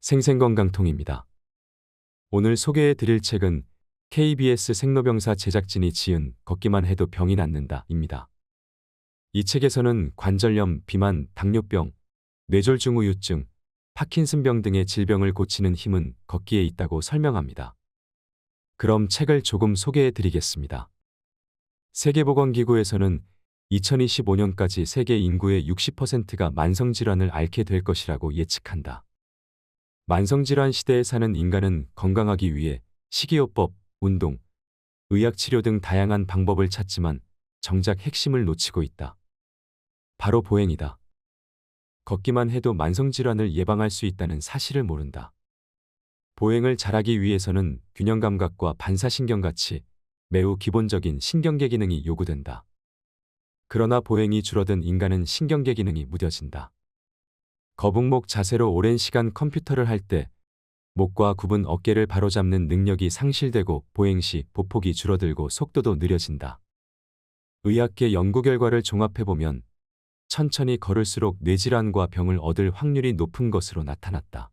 생생건강통입니다. 오늘 소개해 드릴 책은 KBS 생로병사 제작진이 지은 걷기만 해도 병이 낫는다입니다. 이 책에서는 관절염, 비만, 당뇨병, 뇌졸중 우유증, 파킨슨병 등의 질병을 고치는 힘은 걷기에 있다고 설명합니다. 그럼 책을 조금 소개해 드리겠습니다. 세계보건기구에서는 2025년까지 세계 인구의 60%가 만성질환을 앓게 될 것이라고 예측한다. 만성질환 시대에 사는 인간은 건강하기 위해 식이요법, 운동, 의학치료 등 다양한 방법을 찾지만 정작 핵심을 놓치고 있다. 바로 보행이다. 걷기만 해도 만성질환을 예방할 수 있다는 사실을 모른다. 보행을 잘하기 위해서는 균형감각과 반사신경같이 매우 기본적인 신경계 기능이 요구된다. 그러나 보행이 줄어든 인간은 신경계 기능이 무뎌진다. 거북목 자세로 오랜 시간 컴퓨터를 할 때 목과 굽은 어깨를 바로잡는 능력이 상실되고 보행 시 보폭이 줄어들고 속도도 느려진다. 의학계 연구 결과를 종합해보면 천천히 걸을수록 뇌질환과 병을 얻을 확률이 높은 것으로 나타났다.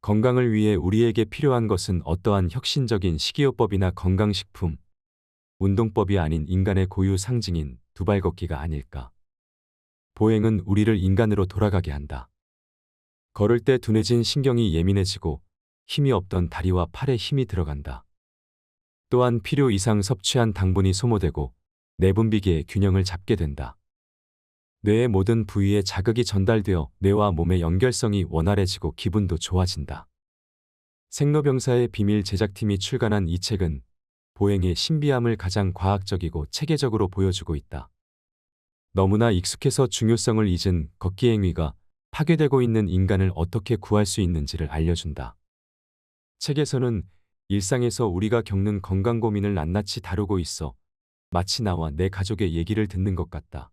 건강을 위해 우리에게 필요한 것은 어떠한 혁신적인 식이요법이나 건강식품, 운동법이 아닌 인간의 고유 상징인 두발 걷기가 아닐까. 보행은 우리를 인간으로 돌아가게 한다. 걸을 때 둔해진 신경이 예민해지고 힘이 없던 다리와 팔에 힘이 들어간다. 또한 필요 이상 섭취한 당분이 소모되고 내분비계의 균형을 잡게 된다. 뇌의 모든 부위에 자극이 전달되어 뇌와 몸의 연결성이 원활해지고 기분도 좋아진다. 생로병사의 비밀 제작팀이 출간한 이 책은 보행의 신비함을 가장 과학적이고 체계적으로 보여주고 있다. 너무나 익숙해서 중요성을 잊은 걷기 행위가 파괴되고 있는 인간을 어떻게 구할 수 있는지를 알려준다. 책에서는 일상에서 우리가 겪는 건강 고민을 낱낱이 다루고 있어 마치 나와 내 가족의 얘기를 듣는 것 같다.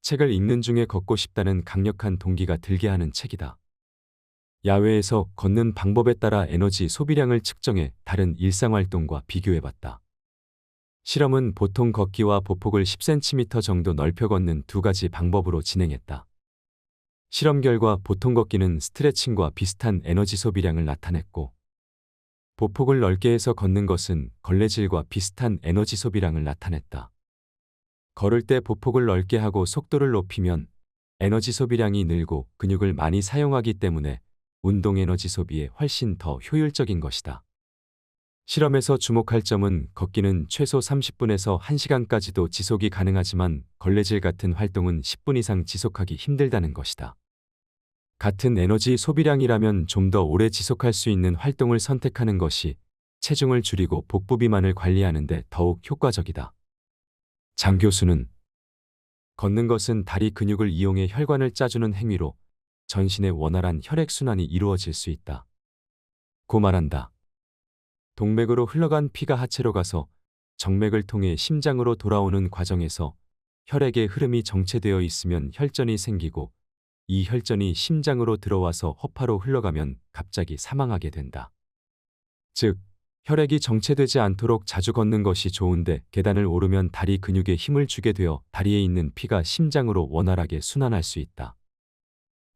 책을 읽는 중에 걷고 싶다는 강력한 동기가 들게 하는 책이다. 야외에서 걷는 방법에 따라 에너지 소비량을 측정해 다른 일상활동과 비교해봤다. 실험은 보통 걷기와 보폭을 10cm 정도 넓혀 걷는 두 가지 방법으로 진행했다. 실험 결과 보통 걷기는 스트레칭과 비슷한 에너지 소비량을 나타냈고, 보폭을 넓게 해서 걷는 것은 걸레질과 비슷한 에너지 소비량을 나타냈다. 걸을 때 보폭을 넓게 하고 속도를 높이면 에너지 소비량이 늘고 근육을 많이 사용하기 때문에 운동 에너지 소비에 훨씬 더 효율적인 것이다. 실험에서 주목할 점은 걷기는 최소 30분에서 1시간까지도 지속이 가능하지만 걸레질 같은 활동은 10분 이상 지속하기 힘들다는 것이다. 같은 에너지 소비량이라면 좀 더 오래 지속할 수 있는 활동을 선택하는 것이 체중을 줄이고 복부 비만을 관리하는 데 더욱 효과적이다. 장 교수는 걷는 것은 다리 근육을 이용해 혈관을 짜주는 행위로 전신의 원활한 혈액순환이 이루어질 수 있다. 고 말한다. 동맥으로 흘러간 피가 하체로 가서 정맥을 통해 심장으로 돌아오는 과정에서 혈액의 흐름이 정체되어 있으면 혈전이 생기고 이 혈전이 심장으로 들어와서 허파로 흘러가면 갑자기 사망하게 된다. 즉, 혈액이 정체되지 않도록 자주 걷는 것이 좋은데 계단을 오르면 다리 근육에 힘을 주게 되어 다리에 있는 피가 심장으로 원활하게 순환할 수 있다.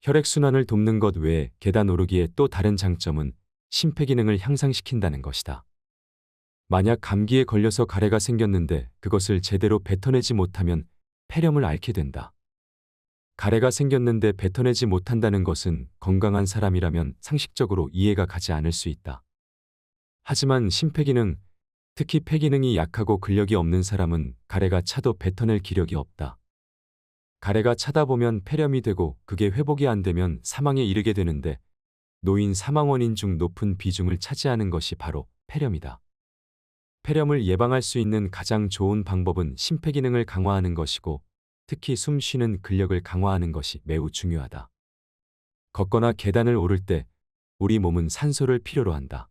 혈액순환을 돕는 것 외에 계단 오르기의 또 다른 장점은 심폐기능을 향상시킨다는 것이다. 만약 감기에 걸려서 가래가 생겼는데 그것을 제대로 뱉어내지 못하면 폐렴을 앓게 된다. 가래가 생겼는데 뱉어내지 못한다는 것은 건강한 사람이라면 상식적으로 이해가 가지 않을 수 있다. 하지만 심폐기능, 특히 폐기능이 약하고 근력이 없는 사람은 가래가 차도 뱉어낼 기력이 없다. 가래가 차다 보면 폐렴이 되고 그게 회복이 안 되면 사망에 이르게 되는데 노인 사망 원인 중 높은 비중을 차지하는 것이 바로 폐렴이다. 폐렴을 예방할 수 있는 가장 좋은 방법은 심폐기능을 강화하는 것이고 특히 숨 쉬는 근력을 강화하는 것이 매우 중요하다. 걷거나 계단을 오를 때 우리 몸은 산소를 필요로 한다.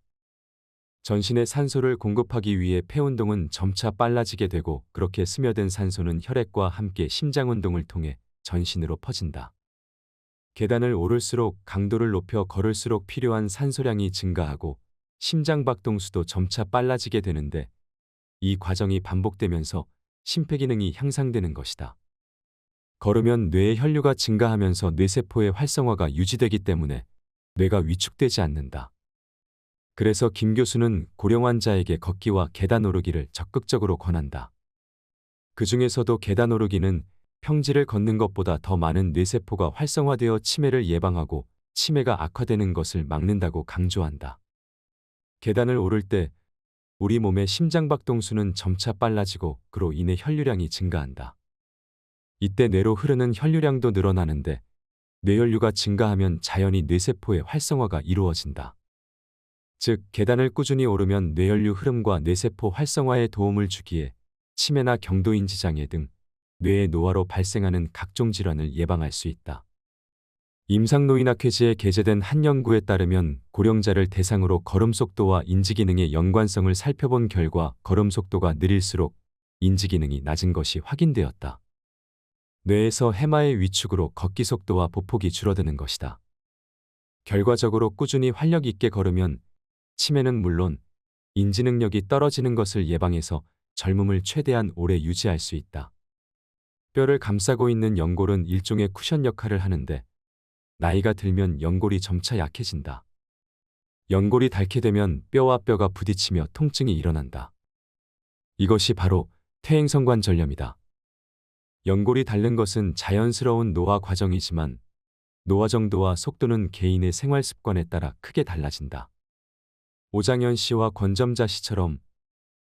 전신에 산소를 공급하기 위해 폐 운동은 점차 빨라지게 되고 그렇게 스며든 산소는 혈액과 함께 심장 운동을 통해 전신으로 퍼진다. 계단을 오를수록 강도를 높여 걸을수록 필요한 산소량이 증가하고 심장 박동수도 점차 빨라지게 되는데 이 과정이 반복되면서 심폐기능이 향상되는 것이다. 걸으면 뇌의 혈류가 증가하면서 뇌세포의 활성화가 유지되기 때문에 뇌가 위축되지 않는다. 그래서 김 교수는 고령 환자에게 걷기와 계단 오르기를 적극적으로 권한다. 그 중에서도 계단 오르기는 평지를 걷는 것보다 더 많은 뇌세포가 활성화되어 치매를 예방하고 치매가 악화되는 것을 막는다고 강조한다. 계단을 오를 때 우리 몸의 심장박동수는 점차 빨라지고 그로 인해 혈류량이 증가한다. 이때 뇌로 흐르는 혈류량도 늘어나는데 뇌혈류가 증가하면 자연히 뇌세포의 활성화가 이루어진다. 즉, 계단을 꾸준히 오르면 뇌혈류 흐름과 뇌세포 활성화에 도움을 주기에 치매나 경도인지 장애 등 뇌의 노화로 발생하는 각종 질환을 예방할 수 있다. 임상노인학회지에 게재된 한 연구에 따르면 고령자를 대상으로 걸음 속도와 인지기능의 연관성을 살펴본 결과 걸음 속도가 느릴수록 인지기능이 낮은 것이 확인되었다. 뇌에서 해마의 위축으로 걷기 속도와 보폭이 줄어드는 것이다. 결과적으로 꾸준히 활력 있게 걸으면 치매는 물론 인지능력이 떨어지는 것을 예방해서 젊음을 최대한 오래 유지할 수 있다. 뼈를 감싸고 있는 연골은 일종의 쿠션 역할을 하는데 나이가 들면 연골이 점차 약해진다. 연골이 닳게 되면 뼈와 뼈가 부딪히며 통증이 일어난다. 이것이 바로 퇴행성관 전염이다. 연골이 닳는 것은 자연스러운 노화 과정이지만 노화 정도와 속도는 개인의 생활 습관에 따라 크게 달라진다. 오장현 씨와 권점자 씨처럼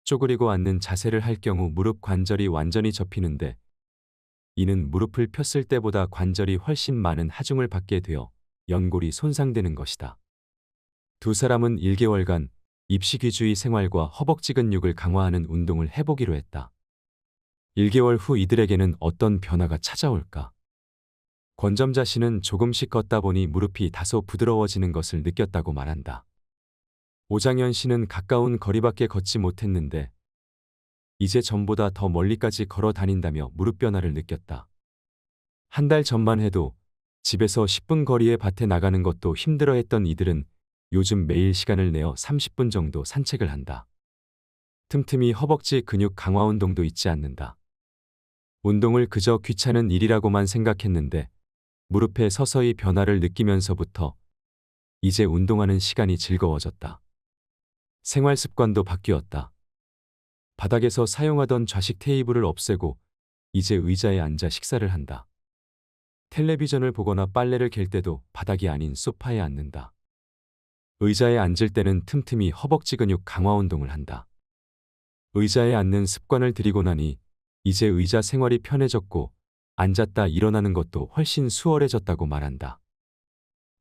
쪼그리고 앉는 자세를 할 경우 무릎 관절이 완전히 접히는데 이는 무릎을 폈을 때보다 관절이 훨씬 많은 하중을 받게 되어 연골이 손상되는 것이다. 두 사람은 1개월간 입식위주의 생활과 허벅지 근육을 강화하는 운동을 해보기로 했다. 1개월 후 이들에게는 어떤 변화가 찾아올까? 권점자 씨는 조금씩 걷다 보니 무릎이 다소 부드러워지는 것을 느꼈다고 말한다. 오장현 씨는 가까운 거리밖에 걷지 못했는데 이제 전보다 더 멀리까지 걸어 다닌다며 무릎 변화를 느꼈다. 한 달 전만 해도 집에서 10분 거리의 밭에 나가는 것도 힘들어했던 이들은 요즘 매일 시간을 내어 30분 정도 산책을 한다. 틈틈이 허벅지 근육 강화 운동도 잊지 않는다. 운동을 그저 귀찮은 일이라고만 생각했는데 무릎에 서서히 변화를 느끼면서부터 이제 운동하는 시간이 즐거워졌다. 생활 습관도 바뀌었다. 바닥에서 사용하던 좌식 테이블을 없애고 이제 의자에 앉아 식사를 한다. 텔레비전을 보거나 빨래를 갤 때도 바닥이 아닌 소파에 앉는다. 의자에 앉을 때는 틈틈이 허벅지 근육 강화 운동을 한다. 의자에 앉는 습관을 들이고 나니 이제 의자 생활이 편해졌고 앉았다 일어나는 것도 훨씬 수월해졌다고 말한다.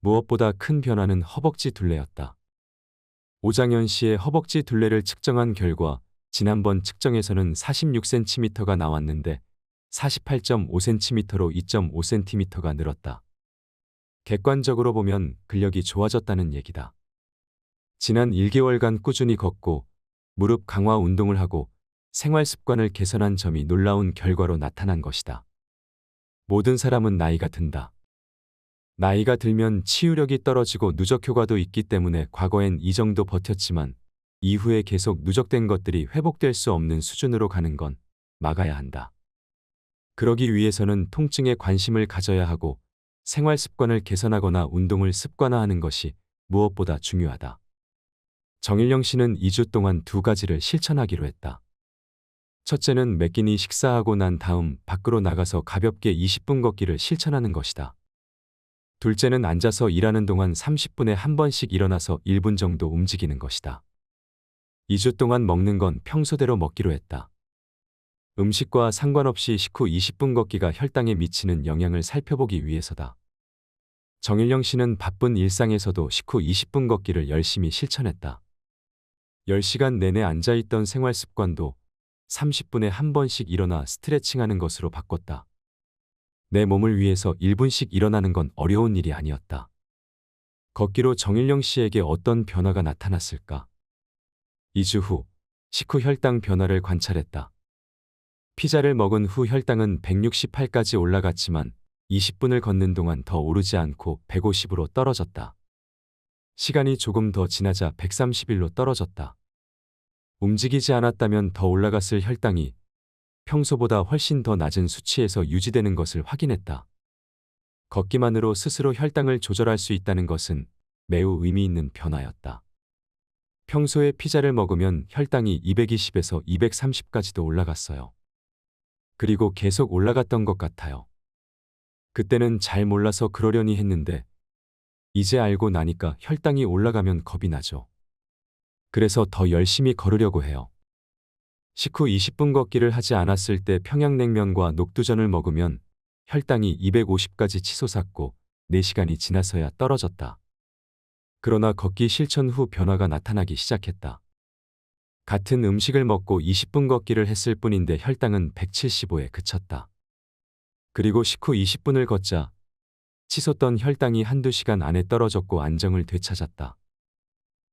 무엇보다 큰 변화는 허벅지 둘레였다. 오장현 씨의 허벅지 둘레를 측정한 결과 지난번 측정에서는 46cm가 나왔는데 48.5cm로 2.5cm가 늘었다. 객관적으로 보면 근력이 좋아졌다는 얘기다. 지난 1개월간 꾸준히 걷고 무릎 강화 운동을 하고 생활 습관을 개선한 점이 놀라운 결과로 나타난 것이다. 모든 사람은 나이가 든다. 나이가 들면 치유력이 떨어지고 누적 효과도 있기 때문에 과거엔 이 정도 버텼지만 이후에 계속 누적된 것들이 회복될 수 없는 수준으로 가는 건 막아야 한다. 그러기 위해서는 통증에 관심을 가져야 하고 생활 습관을 개선하거나 운동을 습관화하는 것이 무엇보다 중요하다. 정일영 씨는 2주 동안 두 가지를 실천하기로 했다. 첫째는 매 끼니 식사하고 난 다음 밖으로 나가서 가볍게 20분 걷기를 실천하는 것이다. 둘째는 앉아서 일하는 동안 30분에 한 번씩 일어나서 1분 정도 움직이는 것이다. 2주 동안 먹는 건 평소대로 먹기로 했다. 음식과 상관없이 식후 20분 걷기가 혈당에 미치는 영향을 살펴보기 위해서다. 정일영 씨는 바쁜 일상에서도 식후 20분 걷기를 열심히 실천했다. 10시간 내내 앉아있던 생활 습관도 30분에 한 번씩 일어나 스트레칭하는 것으로 바꿨다. 내 몸을 위해서 1분씩 일어나는 건 어려운 일이 아니었다. 걷기로 정일영 씨에게 어떤 변화가 나타났을까? 2주 후 식후 혈당 변화를 관찰했다. 피자를 먹은 후 혈당은 168까지 올라갔지만 20분을 걷는 동안 더 오르지 않고 150으로 떨어졌다. 시간이 조금 더 지나자 131로 떨어졌다. 움직이지 않았다면 더 올라갔을 혈당이 평소보다 훨씬 더 낮은 수치에서 유지되는 것을 확인했다. 걷기만으로 스스로 혈당을 조절할 수 있다는 것은 매우 의미 있는 변화였다. 평소에 피자를 먹으면 혈당이 220에서 230까지도 올라갔어요. 그리고 계속 올라갔던 것 같아요. 그때는 잘 몰라서 그러려니 했는데 이제 알고 나니까 혈당이 올라가면 겁이 나죠. 그래서 더 열심히 걸으려고 해요. 식후 20분 걷기를 하지 않았을 때 평양냉면과 녹두전을 먹으면 혈당이 250까지 치솟았고 4시간이 지나서야 떨어졌다. 그러나 걷기 실천 후 변화가 나타나기 시작했다. 같은 음식을 먹고 20분 걷기를 했을 뿐인데 혈당은 175에 그쳤다. 그리고 식후 20분을 걷자 치솟던 혈당이 한두 시간 안에 떨어졌고 안정을 되찾았다.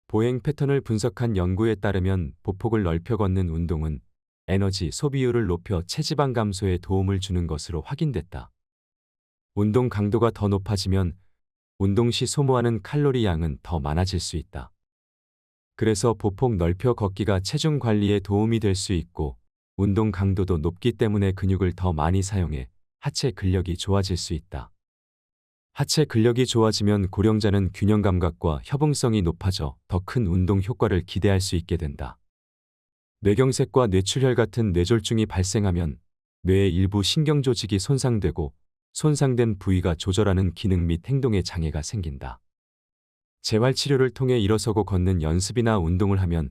보행 패턴을 분석한 연구에 따르면 보폭을 넓혀 걷는 운동은 에너지 소비율을 높여 체지방 감소에 도움을 주는 것으로 확인됐다. 운동 강도가 더 높아지면 운동 시 소모하는 칼로리 양은 더 많아질 수 있다. 그래서 보폭 넓혀 걷기가 체중 관리에 도움이 될 수 있고 운동 강도도 높기 때문에 근육을 더 많이 사용해 하체 근력이 좋아질 수 있다. 하체 근력이 좋아지면 고령자는 균형 감각과 협응성이 높아져 더 큰 운동 효과를 기대할 수 있게 된다. 뇌경색과 뇌출혈 같은 뇌졸중이 발생하면 뇌의 일부 신경 조직이 손상되고 손상된 부위가 조절하는 기능 및 행동에 장애가 생긴다. 재활치료를 통해 일어서고 걷는 연습이나 운동을 하면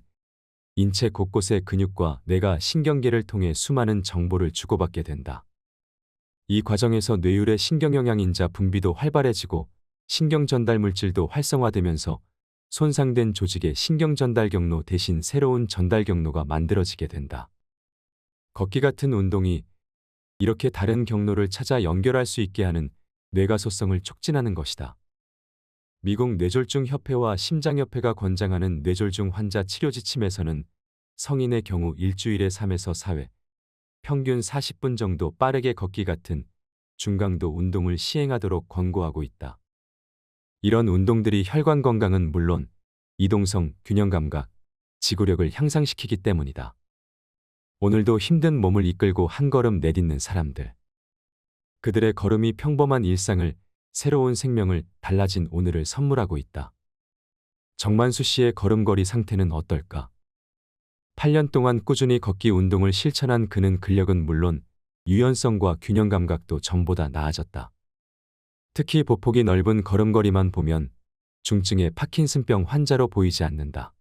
인체 곳곳의 근육과 뇌가 신경계를 통해 수많은 정보를 주고받게 된다. 이 과정에서 뇌율의 신경영양인자 분비도 활발해지고 신경전달 물질도 활성화되면서 손상된 조직의 신경전달 경로 대신 새로운 전달 경로가 만들어지게 된다. 걷기 같은 운동이 이렇게 다른 경로를 찾아 연결할 수 있게 하는 뇌가소성을 촉진하는 것이다. 미국 뇌졸중 협회와 심장협회가 권장하는 뇌졸중 환자 치료 지침에서는 성인의 경우 일주일에 3에서 4회, 평균 40분 정도 빠르게 걷기 같은 중강도 운동을 시행하도록 권고하고 있다. 이런 운동들이 혈관 건강은 물론 이동성, 균형 감각, 지구력을 향상시키기 때문이다. 오늘도 힘든 몸을 이끌고 한 걸음 내딛는 사람들. 그들의 걸음이 평범한 일상을, 새로운 생명을, 달라진 오늘을 선물하고 있다. 정만수 씨의 걸음걸이 상태는 어떨까? 8년 동안 꾸준히 걷기 운동을 실천한 그는 근력은 물론 유연성과 균형 감각도 전보다 나아졌다. 특히 보폭이 넓은 걸음걸이만 보면 중증의 파킨슨병 환자로 보이지 않는다.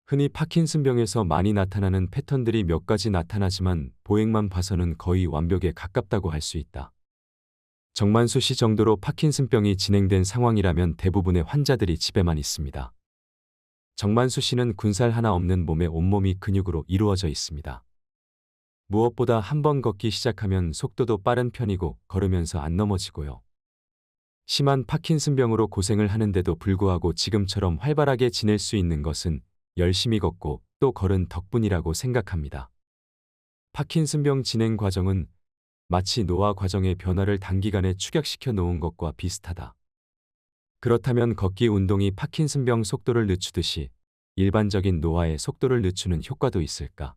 흔히 파킨슨병에서 많이 나타나는 패턴들이 몇 가지 나타나지만 보행만 봐서는 거의 완벽에 가깝다고 할 수 있다. 정만수 씨 정도로 파킨슨병이 진행된 상황이라면 대부분의 환자들이 집에만 있습니다. 정만수 씨는 군살 하나 없는 몸에 온몸이 근육으로 이루어져 있습니다. 무엇보다 한 번 걷기 시작하면 속도도 빠른 편이고 걸으면서 안 넘어지고요. 심한 파킨슨병으로 고생을 하는데도 불구하고 지금처럼 활발하게 지낼 수 있는 것은 열심히 걷고 또 걸은 덕분이라고 생각합니다. 파킨슨병 진행 과정은 마치 노화 과정의 변화를 단기간에 축약시켜 놓은 것과 비슷하다. 그렇다면 걷기 운동이 파킨슨병 속도를 늦추듯이 일반적인 노화의 속도를 늦추는 효과도 있을까?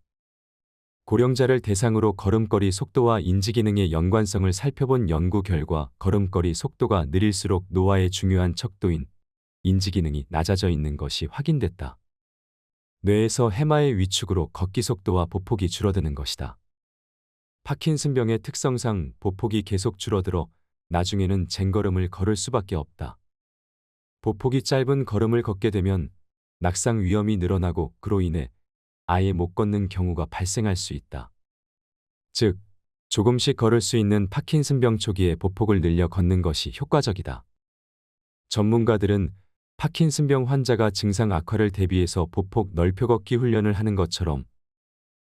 고령자를 대상으로 걸음걸이 속도와 인지기능의 연관성을 살펴본 연구 결과 걸음걸이 속도가 느릴수록 노화의 중요한 척도인 인지기능이 낮아져 있는 것이 확인됐다. 뇌에서 해마의 위축으로 걷기 속도와 보폭이 줄어드는 것이다. 파킨슨병의 특성상 보폭이 계속 줄어들어 나중에는 쟁걸음을 걸을 수밖에 없다. 보폭이 짧은 걸음을 걷게 되면 낙상 위험이 늘어나고 그로 인해 아예 못 걷는 경우가 발생할 수 있다. 즉, 조금씩 걸을 수 있는 파킨슨병 초기에 보폭을 늘려 걷는 것이 효과적이다. 전문가들은 파킨슨병 환자가 증상 악화를 대비해서 보폭 넓혀 걷기 훈련을 하는 것처럼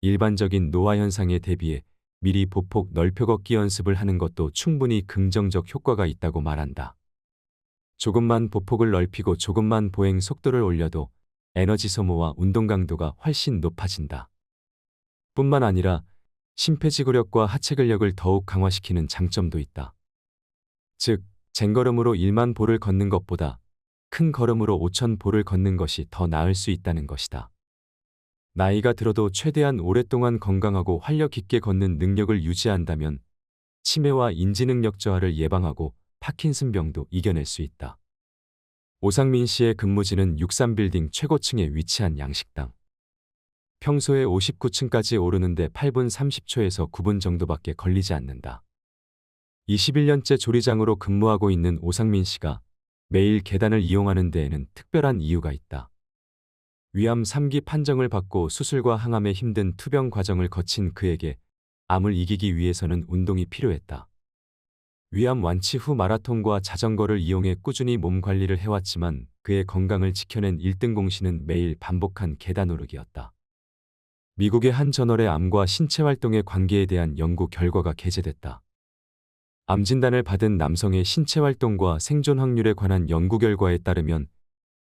일반적인 노화 현상에 대비해 미리 보폭 넓혀 걷기 연습을 하는 것도 충분히 긍정적 효과가 있다고 말한다. 조금만 보폭을 넓히고 조금만 보행 속도를 올려도 에너지 소모와 운동 강도가 훨씬 높아진다. 뿐만 아니라 심폐지구력과 하체 근력을 더욱 강화시키는 장점도 있다. 즉, 쟁걸음으로 1만 보를 걷는 것보다 큰 걸음으로 5천 보를 걷는 것이 더 나을 수 있다는 것이다. 나이가 들어도 최대한 오랫동안 건강하고 활력 있게 걷는 능력을 유지한다면 치매와 인지능력 저하를 예방하고 파킨슨병도 이겨낼 수 있다. 오상민 씨의 근무지는 63빌딩 최고층에 위치한 양식당. 평소에 59층까지 오르는데 8분 30초에서 9분 정도밖에 걸리지 않는다. 21년째 조리장으로 근무하고 있는 오상민 씨가 매일 계단을 이용하는 데에는 특별한 이유가 있다. 위암 3기 판정을 받고 수술과 항암에 힘든 투병 과정을 거친 그에게 암을 이기기 위해서는 운동이 필요했다. 위암 완치 후 마라톤과 자전거를 이용해 꾸준히 몸 관리를 해왔지만 그의 건강을 지켜낸 1등 공신은 매일 반복한 계단 오르기였다. 미국의 한 저널에 암과 신체 활동의 관계에 대한 연구 결과가 게재됐다. 암 진단을 받은 남성의 신체 활동과 생존 확률에 관한 연구 결과에 따르면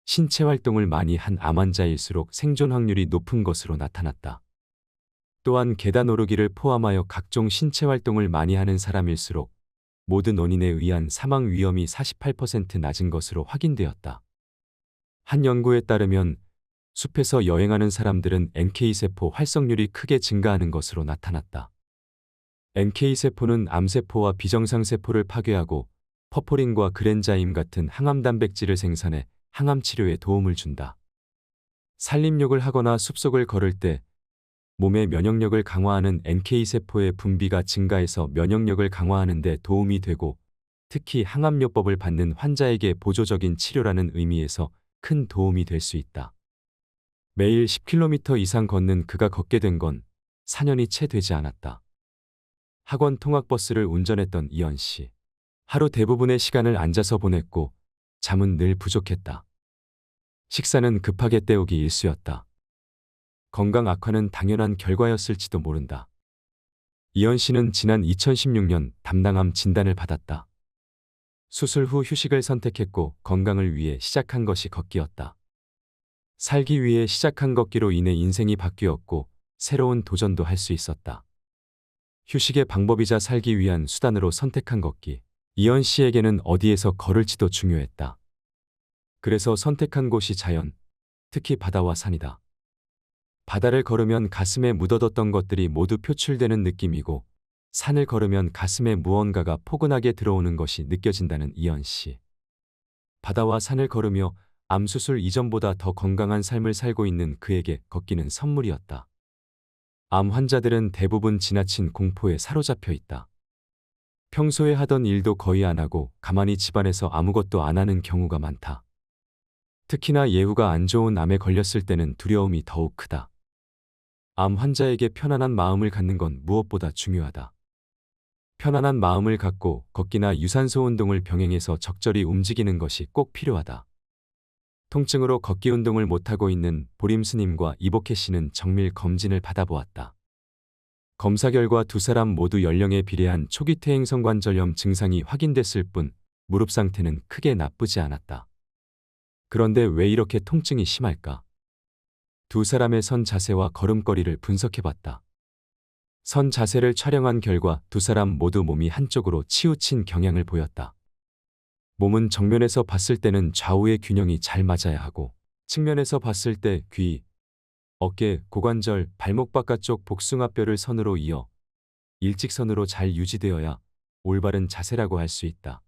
신체 활동을 많이 한 암 환자일수록 생존 확률이 높은 것으로 나타났다. 또한 계단 오르기를 포함하여 각종 신체 활동을 많이 하는 사람일수록 모든 원인에 의한 사망 위험이 48% 낮은 것으로 확인되었다. 한 연구에 따르면 숲에서 여행하는 사람들은 NK세포 활성률이 크게 증가하는 것으로 나타났다. NK세포는 암세포와 비정상세포를 파괴하고 퍼포린과 그랜자임 같은 항암 단백질을 생산해 항암 치료에 도움을 준다. 산림욕을 하거나 숲속을 걸을 때 몸의 면역력을 강화하는 NK세포의 분비가 증가해서 면역력을 강화하는 데 도움이 되고 특히 항암요법을 받는 환자에게 보조적인 치료라는 의미에서 큰 도움이 될 수 있다. 매일 10km 이상 걷는 그가 걷게 된 건 4년이 채 되지 않았다. 학원 통학버스를 운전했던 이현 씨. 하루 대부분의 시간을 앉아서 보냈고 잠은 늘 부족했다. 식사는 급하게 때우기 일쑤였다. 건강 악화는 당연한 결과였을지도 모른다. 이현 씨는 지난 2016년 담낭암 진단을 받았다. 수술 후 휴식을 선택했고 건강을 위해 시작한 것이 걷기였다. 살기 위해 시작한 걷기로 인해 인생이 바뀌었고 새로운 도전도 할 수 있었다. 휴식의 방법이자 살기 위한 수단으로 선택한 걷기. 이현 씨에게는 어디에서 걸을지도 중요했다. 그래서 선택한 곳이 자연, 특히 바다와 산이다. 바다를 걸으면 가슴에 묻어뒀던 것들이 모두 표출되는 느낌이고 산을 걸으면 가슴에 무언가가 포근하게 들어오는 것이 느껴진다는 이현 씨. 바다와 산을 걸으며 암 수술 이전보다 더 건강한 삶을 살고 있는 그에게 걷기는 선물이었다. 암 환자들은 대부분 지나친 공포에 사로잡혀 있다. 평소에 하던 일도 거의 안 하고 가만히 집안에서 아무것도 안 하는 경우가 많다. 특히나 예후가 안 좋은 암에 걸렸을 때는 두려움이 더욱 크다. 암 환자에게 편안한 마음을 갖는 건 무엇보다 중요하다. 편안한 마음을 갖고 걷기나 유산소 운동을 병행해서 적절히 움직이는 것이 꼭 필요하다. 통증으로 걷기 운동을 못하고 있는 보림 스님과 이복혜 씨는 정밀 검진을 받아보았다. 검사 결과 두 사람 모두 연령에 비례한 초기 퇴행성관절염 증상이 확인됐을 뿐 무릎 상태는 크게 나쁘지 않았다. 그런데 왜 이렇게 통증이 심할까? 두 사람의 선 자세와 걸음걸이를 분석해봤다. 선 자세를 촬영한 결과 두 사람 모두 몸이 한쪽으로 치우친 경향을 보였다. 몸은 정면에서 봤을 때는 좌우의 균형이 잘 맞아야 하고 측면에서 봤을 때 귀, 어깨, 고관절, 발목 바깥쪽 복숭아뼈를 선으로 이어 일직선으로 잘 유지되어야 올바른 자세라고 할 수 있다.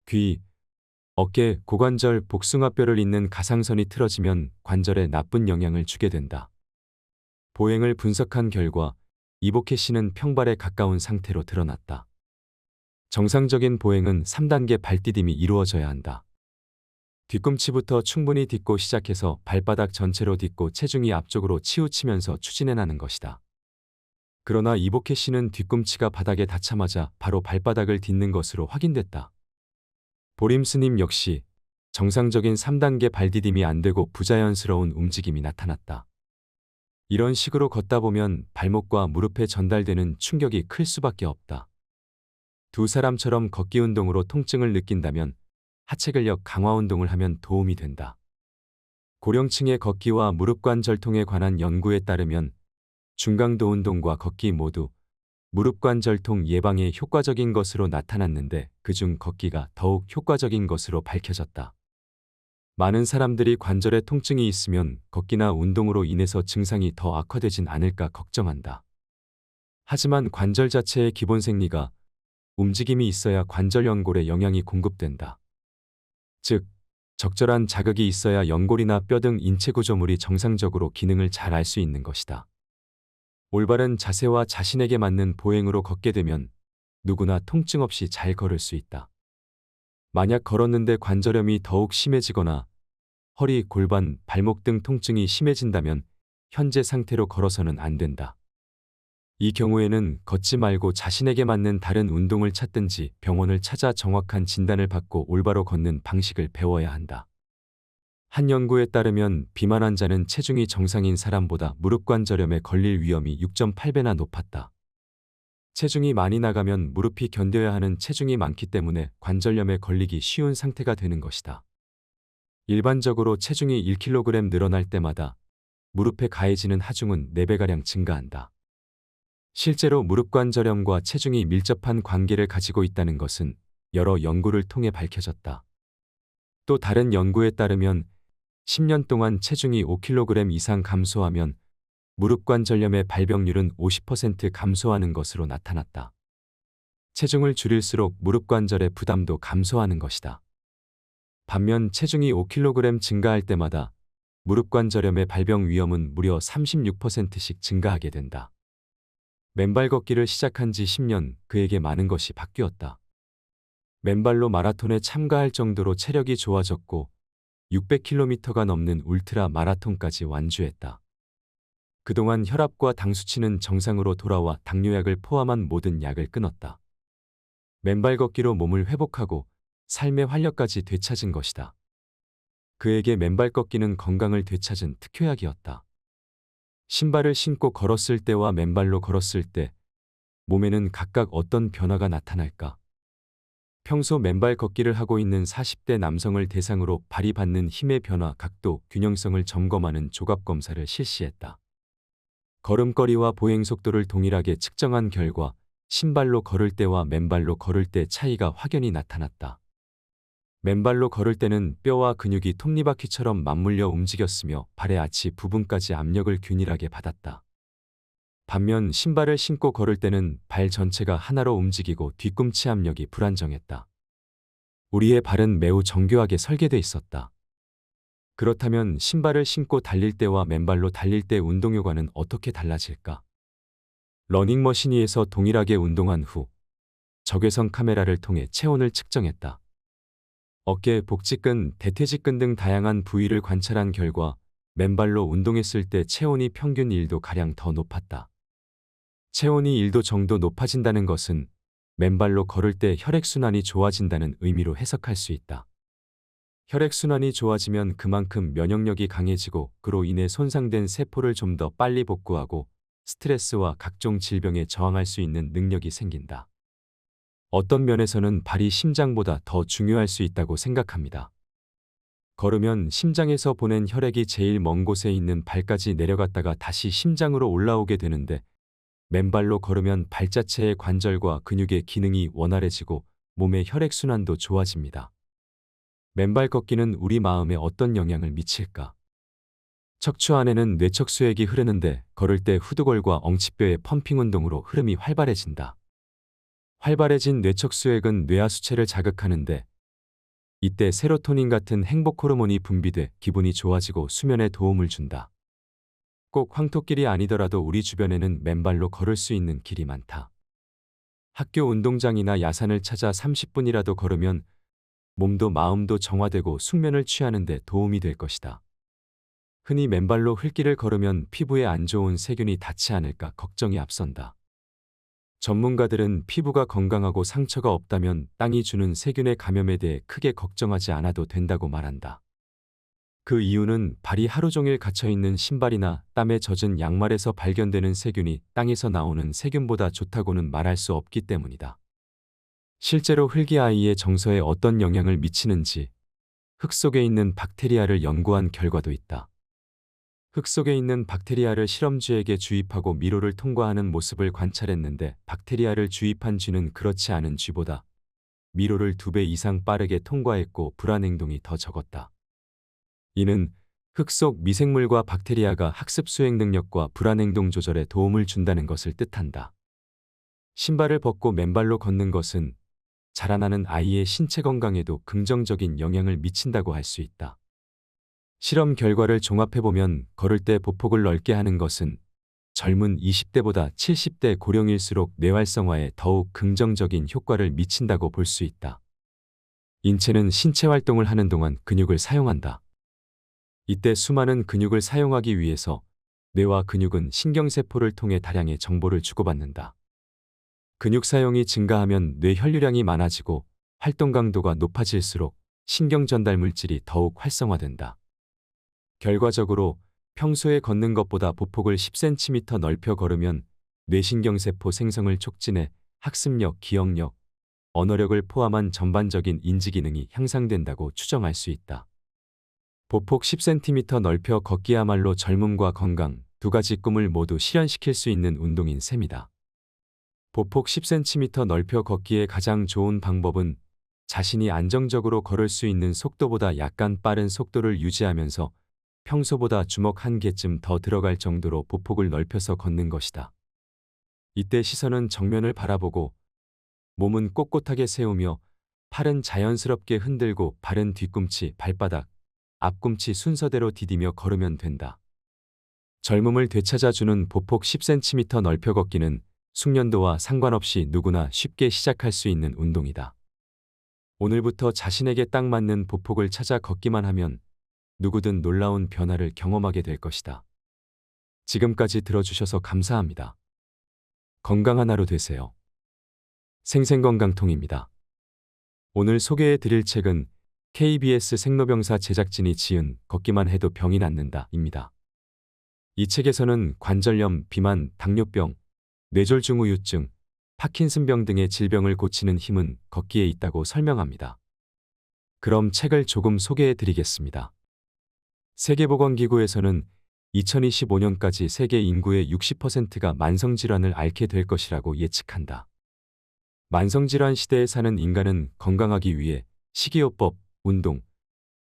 귀, 어깨, 고관절, 복숭아뼈를 잇는 가상선이 틀어지면 관절에 나쁜 영향을 주게 된다. 보행을 분석한 결과 이복혜 씨는 평발에 가까운 상태로 드러났다. 정상적인 보행은 3단계 발디딤이 이루어져야 한다. 뒤꿈치부터 충분히 딛고 시작해서 발바닥 전체로 딛고 체중이 앞쪽으로 치우치면서 추진해 나는 것이다. 그러나 이복혜 씨는 뒤꿈치가 바닥에 닿자마자 바로 발바닥을 딛는 것으로 확인됐다. 보림 스님 역시 정상적인 3단계 발디딤이 안 되고 부자연스러운 움직임이 나타났다. 이런 식으로 걷다 보면 발목과 무릎에 전달되는 충격이 클 수밖에 없다. 두 사람처럼 걷기 운동으로 통증을 느낀다면 하체 근력 강화 운동을 하면 도움이 된다. 고령층의 걷기와 무릎관절통에 관한 연구에 따르면 중강도 운동과 걷기 모두 무릎관절통 예방에 효과적인 것으로 나타났는데 그중 걷기가 더욱 효과적인 것으로 밝혀졌다. 많은 사람들이 관절에 통증이 있으면 걷기나 운동으로 인해서 증상이 더 악화되진 않을까 걱정한다. 하지만 관절 자체의 기본 생리가 움직임이 있어야 관절 연골에 영양이 공급된다. 즉, 적절한 자극이 있어야 연골이나 뼈 등 인체 구조물이 정상적으로 기능을 잘 할 수 있는 것이다. 올바른 자세와 자신에게 맞는 보행으로 걷게 되면 누구나 통증 없이 잘 걸을 수 있다. 만약 걸었는데 관절염이 더욱 심해지거나 허리, 골반, 발목 등 통증이 심해진다면 현재 상태로 걸어서는 안 된다. 이 경우에는 걷지 말고 자신에게 맞는 다른 운동을 찾든지 병원을 찾아 정확한 진단을 받고 올바로 걷는 방식을 배워야 한다. 한 연구에 따르면 비만 환자는 체중이 정상인 사람보다 무릎관절염에 걸릴 위험이 6.8배나 높았다. 체중이 많이 나가면 무릎이 견뎌야 하는 체중이 많기 때문에 관절염에 걸리기 쉬운 상태가 되는 것이다. 일반적으로 체중이 1kg 늘어날 때마다 무릎에 가해지는 하중은 4배가량 증가한다. 실제로 무릎관절염과 체중이 밀접한 관계를 가지고 있다는 것은 여러 연구를 통해 밝혀졌다. 또 다른 연구에 따르면 10년 동안 체중이 5kg 이상 감소하면 무릎관절염의 발병률은 50% 감소하는 것으로 나타났다. 체중을 줄일수록 무릎관절의 부담도 감소하는 것이다. 반면 체중이 5kg 증가할 때마다 무릎관절염의 발병 위험은 무려 36%씩 증가하게 된다. 맨발 걷기를 시작한 지 10년, 그에게 많은 것이 바뀌었다. 맨발로 마라톤에 참가할 정도로 체력이 좋아졌고 600km가 넘는 울트라 마라톤까지 완주했다. 그동안 혈압과 당 수치는 정상으로 돌아와 당뇨약을 포함한 모든 약을 끊었다. 맨발 걷기로 몸을 회복하고 삶의 활력까지 되찾은 것이다. 그에게 맨발 걷기는 건강을 되찾은 특효약이었다. 신발을 신고 걸었을 때와 맨발로 걸었을 때 몸에는 각각 어떤 변화가 나타날까? 평소 맨발 걷기를 하고 있는 40대 남성을 대상으로 발이 받는 힘의 변화, 각도, 균형성을 점검하는 조갑검사를 실시했다. 걸음걸이와 보행 속도를 동일하게 측정한 결과 신발로 걸을 때와 맨발로 걸을 때 차이가 확연히 나타났다. 맨발로 걸을 때는 뼈와 근육이 톱니바퀴처럼 맞물려 움직였으며 발의 아치 부분까지 압력을 균일하게 받았다. 반면 신발을 신고 걸을 때는 발 전체가 하나로 움직이고 뒤꿈치 압력이 불안정했다. 우리의 발은 매우 정교하게 설계돼 있었다. 그렇다면 신발을 신고 달릴 때와 맨발로 달릴 때 운동 효과는 어떻게 달라질까? 러닝머신위에서 동일하게 운동한 후 적외선 카메라를 통해 체온을 측정했다. 어깨, 복직근, 대퇴직근 등 다양한 부위를 관찰한 결과 맨발로 운동했을 때 체온이 평균 1도가량 더 높았다. 체온이 1도 정도 높아진다는 것은 맨발로 걸을 때 혈액순환이 좋아진다는 의미로 해석할 수 있다. 혈액순환이 좋아지면 그만큼 면역력이 강해지고 그로 인해 손상된 세포를 좀 더 빨리 복구하고 스트레스와 각종 질병에 저항할 수 있는 능력이 생긴다. 어떤 면에서는 발이 심장보다 더 중요할 수 있다고 생각합니다. 걸으면 심장에서 보낸 혈액이 제일 먼 곳에 있는 발까지 내려갔다가 다시 심장으로 올라오게 되는데 맨발로 걸으면 발 자체의 관절과 근육의 기능이 원활해지고 몸의 혈액순환도 좋아집니다. 맨발 걷기는 우리 마음에 어떤 영향을 미칠까? 척추 안에는 뇌척수액이 흐르는데 걸을 때 후두골과 엉치뼈의 펌핑 운동으로 흐름이 활발해진다. 활발해진 뇌척수액은 뇌하수체를 자극하는데 이때 세로토닌 같은 행복 호르몬이 분비돼 기분이 좋아지고 수면에 도움을 준다. 꼭 황토길이 아니더라도 우리 주변에는 맨발로 걸을 수 있는 길이 많다. 학교 운동장이나 야산을 찾아 30분이라도 걸으면 몸도 마음도 정화되고 숙면을 취하는 데 도움이 될 것이다. 흔히 맨발로 흙길을 걸으면 피부에 안 좋은 세균이 닿지 않을까 걱정이 앞선다. 전문가들은 피부가 건강하고 상처가 없다면 땅이 주는 세균의 감염에 대해 크게 걱정하지 않아도 된다고 말한다. 그 이유는 발이 하루 종일 갇혀있는 신발이나 땀에 젖은 양말에서 발견되는 세균이 땅에서 나오는 세균보다 좋다고는 말할 수 없기 때문이다. 실제로 흙이 아이의 정서에 어떤 영향을 미치는지 흙 속에 있는 박테리아를 연구한 결과도 있다. 흙 속에 있는 박테리아를 실험쥐에게 주입하고 미로를 통과하는 모습을 관찰했는데 박테리아를 주입한 쥐는 그렇지 않은 쥐보다 미로를 2배 이상 빠르게 통과했고 불안 행동이 더 적었다. 이는 흙 속 미생물과 박테리아가 학습 수행 능력과 불안 행동 조절에 도움을 준다는 것을 뜻한다. 신발을 벗고 맨발로 걷는 것은 자라나는 아이의 신체 건강에도 긍정적인 영향을 미친다고 할 수 있다. 실험 결과를 종합해보면 걸을 때 보폭을 넓게 하는 것은 젊은 20대보다 70대 고령일수록 뇌활성화에 더욱 긍정적인 효과를 미친다고 볼 수 있다. 인체는 신체 활동을 하는 동안 근육을 사용한다. 이때 수많은 근육을 사용하기 위해서 뇌와 근육은 신경세포를 통해 다량의 정보를 주고받는다. 근육 사용이 증가하면 뇌 혈류량이 많아지고 활동 강도가 높아질수록 신경 전달 물질이 더욱 활성화된다. 결과적으로 평소에 걷는 것보다 보폭을 10cm 넓혀 걸으면 뇌신경세포 생성을 촉진해 학습력, 기억력, 언어력을 포함한 전반적인 인지 기능이 향상된다고 추정할 수 있다. 보폭 10cm 넓혀 걷기야말로 젊음과 건강 두 가지 꿈을 모두 실현시킬 수 있는 운동인 셈이다. 보폭 10cm 넓혀 걷기의 가장 좋은 방법은 자신이 안정적으로 걸을 수 있는 속도보다 약간 빠른 속도를 유지하면서 평소보다 주먹 한 개쯤 더 들어갈 정도로 보폭을 넓혀서 걷는 것이다. 이때 시선은 정면을 바라보고 몸은 꼿꼿하게 세우며 팔은 자연스럽게 흔들고 발은 뒤꿈치, 발바닥, 앞꿈치 순서대로 디디며 걸으면 된다. 젊음을 되찾아주는 보폭 10cm 넓혀 걷기는 숙련도와 상관없이 누구나 쉽게 시작할 수 있는 운동이다. 오늘부터 자신에게 딱 맞는 보폭을 찾아 걷기만 하면 누구든 놀라운 변화를 경험하게 될 것이다. 지금까지 들어주셔서 감사합니다. 건강한 하루 되세요. 생생건강통입니다. 오늘 소개해 드릴 책은 KBS 생로병사 제작진이 지은 걷기만 해도 병이 낫는다 입니다. 이 책에서는 관절염, 비만, 당뇨병, 뇌졸중 우유증, 파킨슨병 등의 질병을 고치는 힘은 걷기에 있다고 설명합니다. 그럼 책을 조금 소개해 드리겠습니다. 세계보건기구에서는 2025년까지 세계 인구의 60%가 만성질환을 앓게 될 것이라고 예측한다. 만성질환 시대에 사는 인간은 건강하기 위해 식이요법, 운동,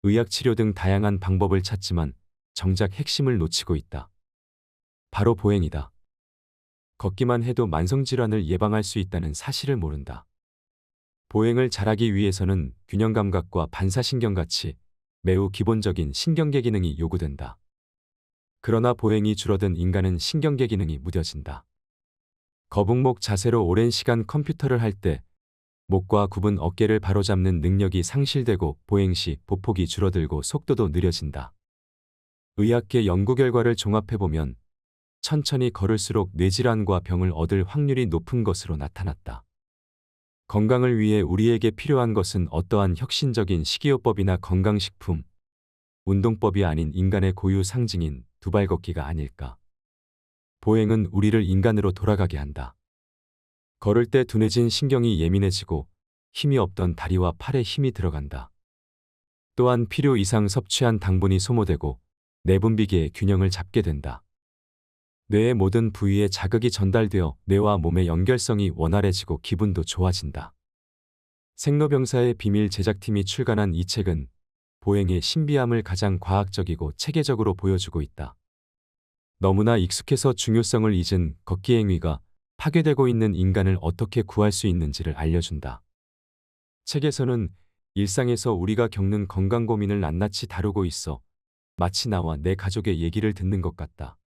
의학치료 등 다양한 방법을 찾지만 정작 핵심을 놓치고 있다. 바로 보행이다. 걷기만 해도 만성질환을 예방할 수 있다는 사실을 모른다. 보행을 잘하기 위해서는 균형감각과 반사신경같이 매우 기본적인 신경계 기능이 요구된다. 그러나 보행이 줄어든 인간은 신경계 기능이 무뎌진다. 거북목 자세로 오랜 시간 컴퓨터를 할 때 목과 굽은 어깨를 바로잡는 능력이 상실되고 보행 시 보폭이 줄어들고 속도도 느려진다. 의학계 연구 결과를 종합해보면 천천히 걸을수록 뇌질환과 병을 얻을 확률이 높은 것으로 나타났다. 건강을 위해 우리에게 필요한 것은 어떠한 혁신적인 식이요법이나 건강식품, 운동법이 아닌 인간의 고유 상징인 두발 걷기가 아닐까. 보행은 우리를 인간으로 돌아가게 한다. 걸을 때 둔해진 신경이 예민해지고 힘이 없던 다리와 팔에 힘이 들어간다. 또한 필요 이상 섭취한 당분이 소모되고 내분비계의 균형을 잡게 된다. 뇌의 모든 부위에 자극이 전달되어 뇌와 몸의 연결성이 원활해지고 기분도 좋아진다. 생로병사의 비밀 제작팀이 출간한 이 책은 보행의 신비함을 가장 과학적이고 체계적으로 보여주고 있다. 너무나 익숙해서 중요성을 잊은 걷기 행위가 파괴되고 있는 인간을 어떻게 구할 수 있는지를 알려준다. 책에서는 일상에서 우리가 겪는 건강 고민을 낱낱이 다루고 있어 마치 나와 내 가족의 얘기를 듣는 것 같다.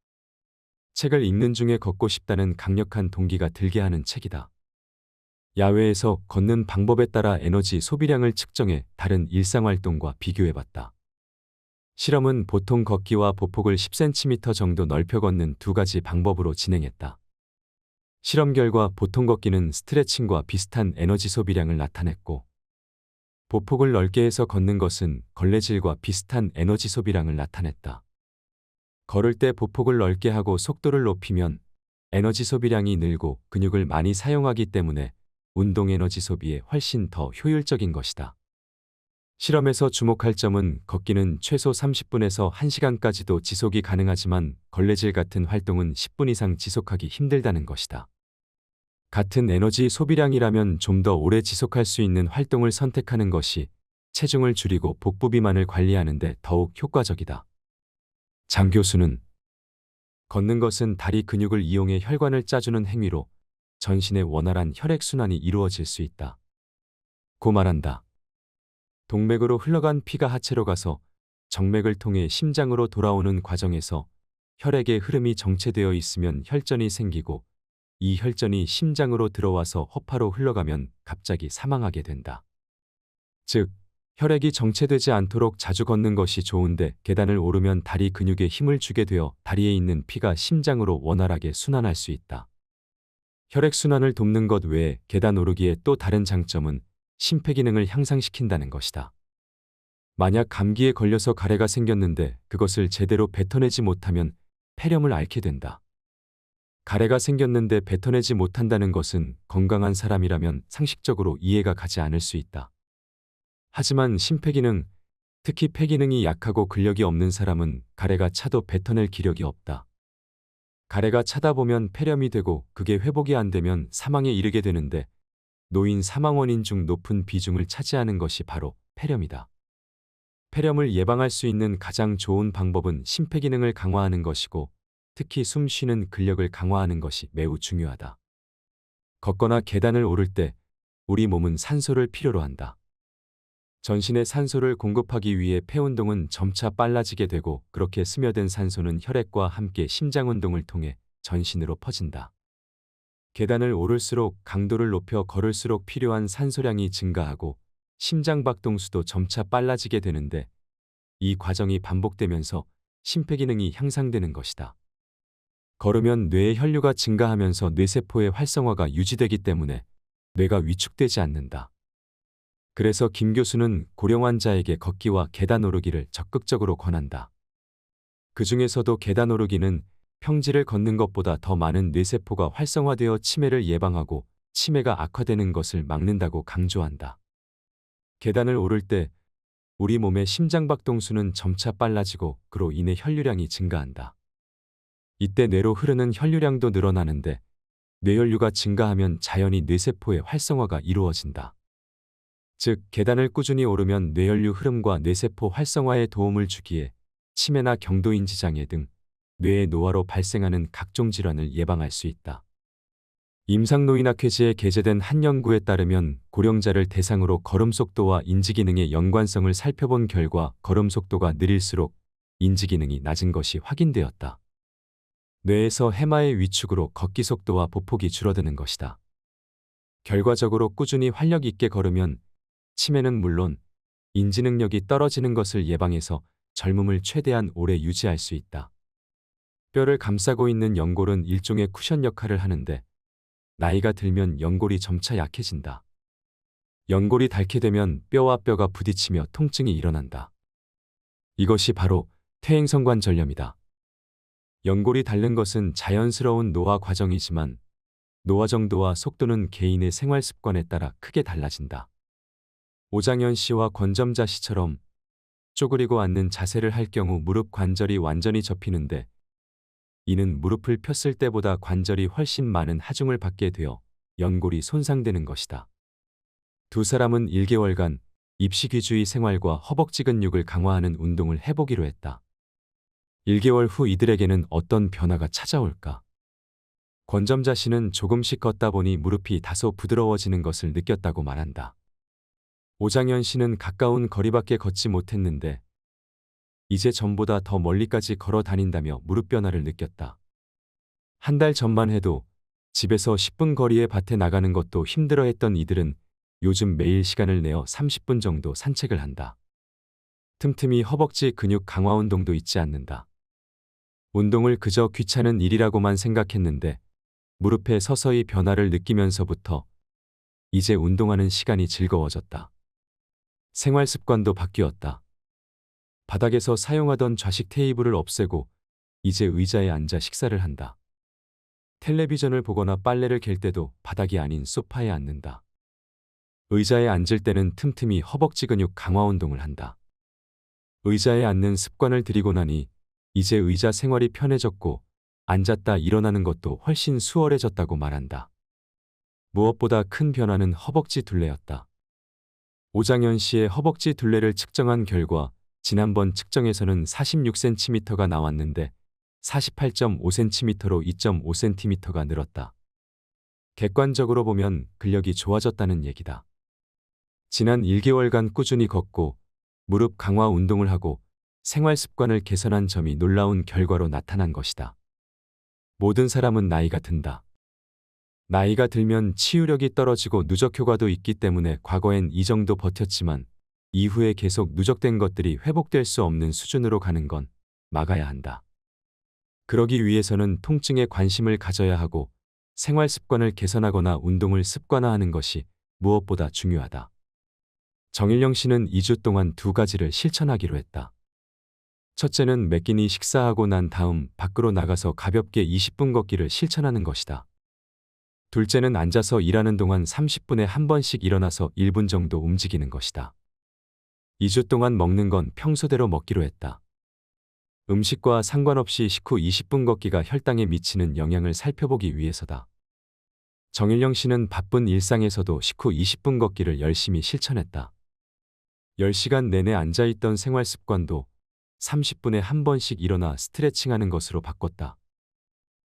책을 읽는 중에 걷고 싶다는 강력한 동기가 들게 하는 책이다. 야외에서 걷는 방법에 따라 에너지 소비량을 측정해 다른 일상활동과 비교해봤다. 실험은 보통 걷기와 보폭을 10cm 정도 넓혀 걷는 두 가지 방법으로 진행했다. 실험 결과 보통 걷기는 스트레칭과 비슷한 에너지 소비량을 나타냈고, 보폭을 넓게 해서 걷는 것은 걸레질과 비슷한 에너지 소비량을 나타냈다. 걸을 때 보폭을 넓게 하고 속도를 높이면 에너지 소비량이 늘고 근육을 많이 사용하기 때문에 운동 에너지 소비에 훨씬 더 효율적인 것이다. 실험에서 주목할 점은 걷기는 최소 30분에서 1시간까지도 지속이 가능하지만 걸레질 같은 활동은 10분 이상 지속하기 힘들다는 것이다. 같은 에너지 소비량이라면 좀 더 오래 지속할 수 있는 활동을 선택하는 것이 체중을 줄이고 복부 비만을 관리하는 데 더욱 효과적이다. 장 교수는 걷는 것은 다리 근육을 이용해 혈관을 짜주는 행위로 전신의 원활한 혈액순환이 이루어질 수 있다. 고 말한다. 동맥으로 흘러간 피가 하체로 가서 정맥을 통해 심장으로 돌아오는 과정에서 혈액의 흐름이 정체되어 있으면 혈전이 생기고 이 혈전이 심장으로 들어와서 허파로 흘러가면 갑자기 사망하게 된다. 즉, 혈액이 정체되지 않도록 자주 걷는 것이 좋은데 계단을 오르면 다리 근육에 힘을 주게 되어 다리에 있는 피가 심장으로 원활하게 순환할 수 있다. 혈액순환을 돕는 것 외에 계단 오르기의 또 다른 장점은 심폐기능을 향상시킨다는 것이다. 만약 감기에 걸려서 가래가 생겼는데 그것을 제대로 뱉어내지 못하면 폐렴을 앓게 된다. 가래가 생겼는데 뱉어내지 못한다는 것은 건강한 사람이라면 상식적으로 이해가 가지 않을 수 있다. 하지만 심폐기능, 특히 폐기능이 약하고 근력이 없는 사람은 가래가 차도 뱉어낼 기력이 없다. 가래가 차다 보면 폐렴이 되고 그게 회복이 안 되면 사망에 이르게 되는데 노인 사망 원인 중 높은 비중을 차지하는 것이 바로 폐렴이다. 폐렴을 예방할 수 있는 가장 좋은 방법은 심폐기능을 강화하는 것이고 특히 숨 쉬는 근력을 강화하는 것이 매우 중요하다. 걷거나 계단을 오를 때 우리 몸은 산소를 필요로 한다. 전신에 산소를 공급하기 위해 폐 운동은 점차 빨라지게 되고 그렇게 스며든 산소는 혈액과 함께 심장 운동을 통해 전신으로 퍼진다. 계단을 오를수록 강도를 높여 걸을수록 필요한 산소량이 증가하고 심장 박동수도 점차 빨라지게 되는데 이 과정이 반복되면서 심폐기능이 향상되는 것이다. 걸으면 뇌의 혈류가 증가하면서 뇌세포의 활성화가 유지되기 때문에 뇌가 위축되지 않는다. 그래서 김 교수는 고령 환자에게 걷기와 계단 오르기를 적극적으로 권한다. 그 중에서도 계단 오르기는 평지를 걷는 것보다 더 많은 뇌세포가 활성화되어 치매를 예방하고 치매가 악화되는 것을 막는다고 강조한다. 계단을 오를 때 우리 몸의 심장박동수는 점차 빨라지고 그로 인해 혈류량이 증가한다. 이때 뇌로 흐르는 혈류량도 늘어나는데 뇌혈류가 증가하면 자연히 뇌세포의 활성화가 이루어진다. 즉, 계단을 꾸준히 오르면 뇌혈류 흐름과 뇌세포 활성화에 도움을 주기에 치매나 경도인지 장애 등 뇌의 노화로 발생하는 각종 질환을 예방할 수 있다. 임상노인학회지에 게재된 한 연구에 따르면 고령자를 대상으로 걸음 속도와 인지기능의 연관성을 살펴본 결과 걸음 속도가 느릴수록 인지기능이 낮은 것이 확인되었다. 뇌에서 해마의 위축으로 걷기 속도와 보폭이 줄어드는 것이다. 결과적으로 꾸준히 활력 있게 걸으면 치매는 물론 인지능력이 떨어지는 것을 예방해서 젊음을 최대한 오래 유지할 수 있다. 뼈를 감싸고 있는 연골은 일종의 쿠션 역할을 하는데 나이가 들면 연골이 점차 약해진다. 연골이 닳게 되면 뼈와 뼈가 부딪히며 통증이 일어난다. 이것이 바로 퇴행성관 전염이다. 연골이 닳는 것은 자연스러운 노화 과정이지만 노화 정도와 속도는 개인의 생활 습관에 따라 크게 달라진다. 오장현 씨와 권점자 씨처럼 쪼그리고 앉는 자세를 할 경우 무릎 관절이 완전히 접히는데 이는 무릎을 폈을 때보다 관절이 훨씬 많은 하중을 받게 되어 연골이 손상되는 것이다. 두 사람은 1개월간 입식위주의 생활과 허벅지 근육을 강화하는 운동을 해보기로 했다. 1개월 후 이들에게는 어떤 변화가 찾아올까? 권점자 씨는 조금씩 걷다 보니 무릎이 다소 부드러워지는 것을 느꼈다고 말한다. 오장현 씨는 가까운 거리밖에 걷지 못했는데 이제 전보다 더 멀리까지 걸어 다닌다며 무릎 변화를 느꼈다. 한 달 전만 해도 집에서 10분 거리의 밭에 나가는 것도 힘들어했던 이들은 요즘 매일 시간을 내어 30분 정도 산책을 한다. 틈틈이 허벅지 근육 강화 운동도 잊지 않는다. 운동을 그저 귀찮은 일이라고만 생각했는데 무릎에 서서히 변화를 느끼면서부터 이제 운동하는 시간이 즐거워졌다. 생활 습관도 바뀌었다. 바닥에서 사용하던 좌식 테이블을 없애고 이제 의자에 앉아 식사를 한다. 텔레비전을 보거나 빨래를 갤 때도 바닥이 아닌 소파에 앉는다. 의자에 앉을 때는 틈틈이 허벅지 근육 강화 운동을 한다. 의자에 앉는 습관을 들이고 나니 이제 의자 생활이 편해졌고 앉았다 일어나는 것도 훨씬 수월해졌다고 말한다. 무엇보다 큰 변화는 허벅지 둘레였다. 오장현 씨의 허벅지 둘레를 측정한 결과 지난번 측정에서는 46cm가 나왔는데 48.5cm로 2.5cm가 늘었다. 객관적으로 보면 근력이 좋아졌다는 얘기다. 지난 1개월간 꾸준히 걷고 무릎 강화 운동을 하고 생활 습관을 개선한 점이 놀라운 결과로 나타난 것이다. 모든 사람은 나이가 든다. 나이가 들면 치유력이 떨어지고 누적 효과도 있기 때문에 과거엔 이 정도 버텼지만 이후에 계속 누적된 것들이 회복될 수 없는 수준으로 가는 건 막아야 한다. 그러기 위해서는 통증에 관심을 가져야 하고 생활 습관을 개선하거나 운동을 습관화하는 것이 무엇보다 중요하다. 정일영 씨는 2주 동안 두 가지를 실천하기로 했다. 첫째는 매 끼니 식사하고 난 다음 밖으로 나가서 가볍게 20분 걷기를 실천하는 것이다. 둘째는 앉아서 일하는 동안 30분에 한 번씩 일어나서 1분 정도 움직이는 것이다. 2주 동안 먹는 건 평소대로 먹기로 했다. 음식과 상관없이 식후 20분 걷기가 혈당에 미치는 영향을 살펴보기 위해서다. 정일영 씨는 바쁜 일상에서도 식후 20분 걷기를 열심히 실천했다. 10시간 내내 앉아있던 생활 습관도 30분에 한 번씩 일어나 스트레칭하는 것으로 바꿨다.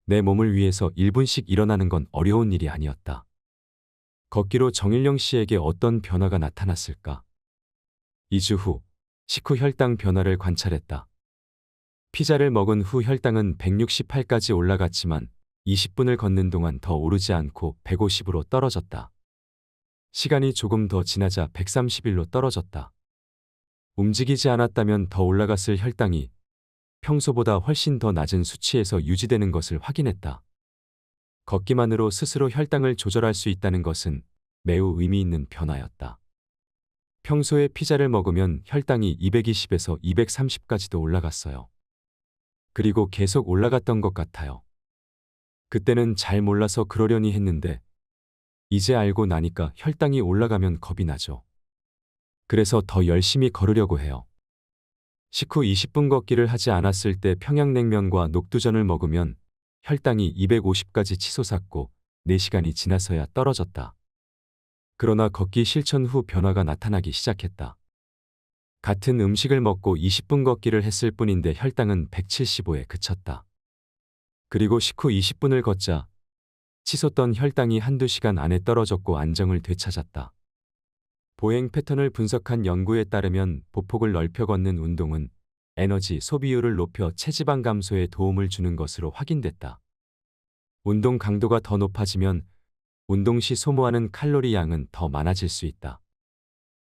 내 몸을 위해서 1분씩 일어나는 건 어려운 일이 아니었다. 걷기로 정일영 씨에게 어떤 변화가 나타났을까? 2주 후, 식후 혈당 변화를 관찰했다. 피자를 먹은 후 혈당은 168까지 올라갔지만 20분을 걷는 동안 더 오르지 않고 150으로 떨어졌다. 시간이 조금 더 지나자 131로 떨어졌다. 움직이지 않았다면 더 올라갔을 혈당이 평소보다 훨씬 더 낮은 수치에서 유지되는 것을 확인했다. 걷기만으로 스스로 혈당을 조절할 수 있다는 것은 매우 의미 있는 변화였다. 평소에 피자를 먹으면 혈당이 220에서 230까지도 올라갔어요. 그리고 계속 올라갔던 것 같아요. 그때는 잘 몰라서 그러려니 했는데 이제 알고 나니까 혈당이 올라가면 겁이 나죠. 그래서 더 열심히 걸으려고 해요. 식후 20분 걷기를 하지 않았을 때 평양냉면과 녹두전을 먹으면 혈당이 250까지 치솟았고 4시간이 지나서야 떨어졌다. 그러나 걷기 실천 후 변화가 나타나기 시작했다. 같은 음식을 먹고 20분 걷기를 했을 뿐인데 혈당은 175에 그쳤다. 그리고 식후 20분을 걷자 치솟던 혈당이 한두 시간 안에 떨어졌고 안정을 되찾았다. 보행 패턴을 분석한 연구에 따르면 보폭을 넓혀 걷는 운동은 에너지 소비율을 높여 체지방 감소에 도움을 주는 것으로 확인됐다. 운동 강도가 더 높아지면 운동 시 소모하는 칼로리 양은 더 많아질 수 있다.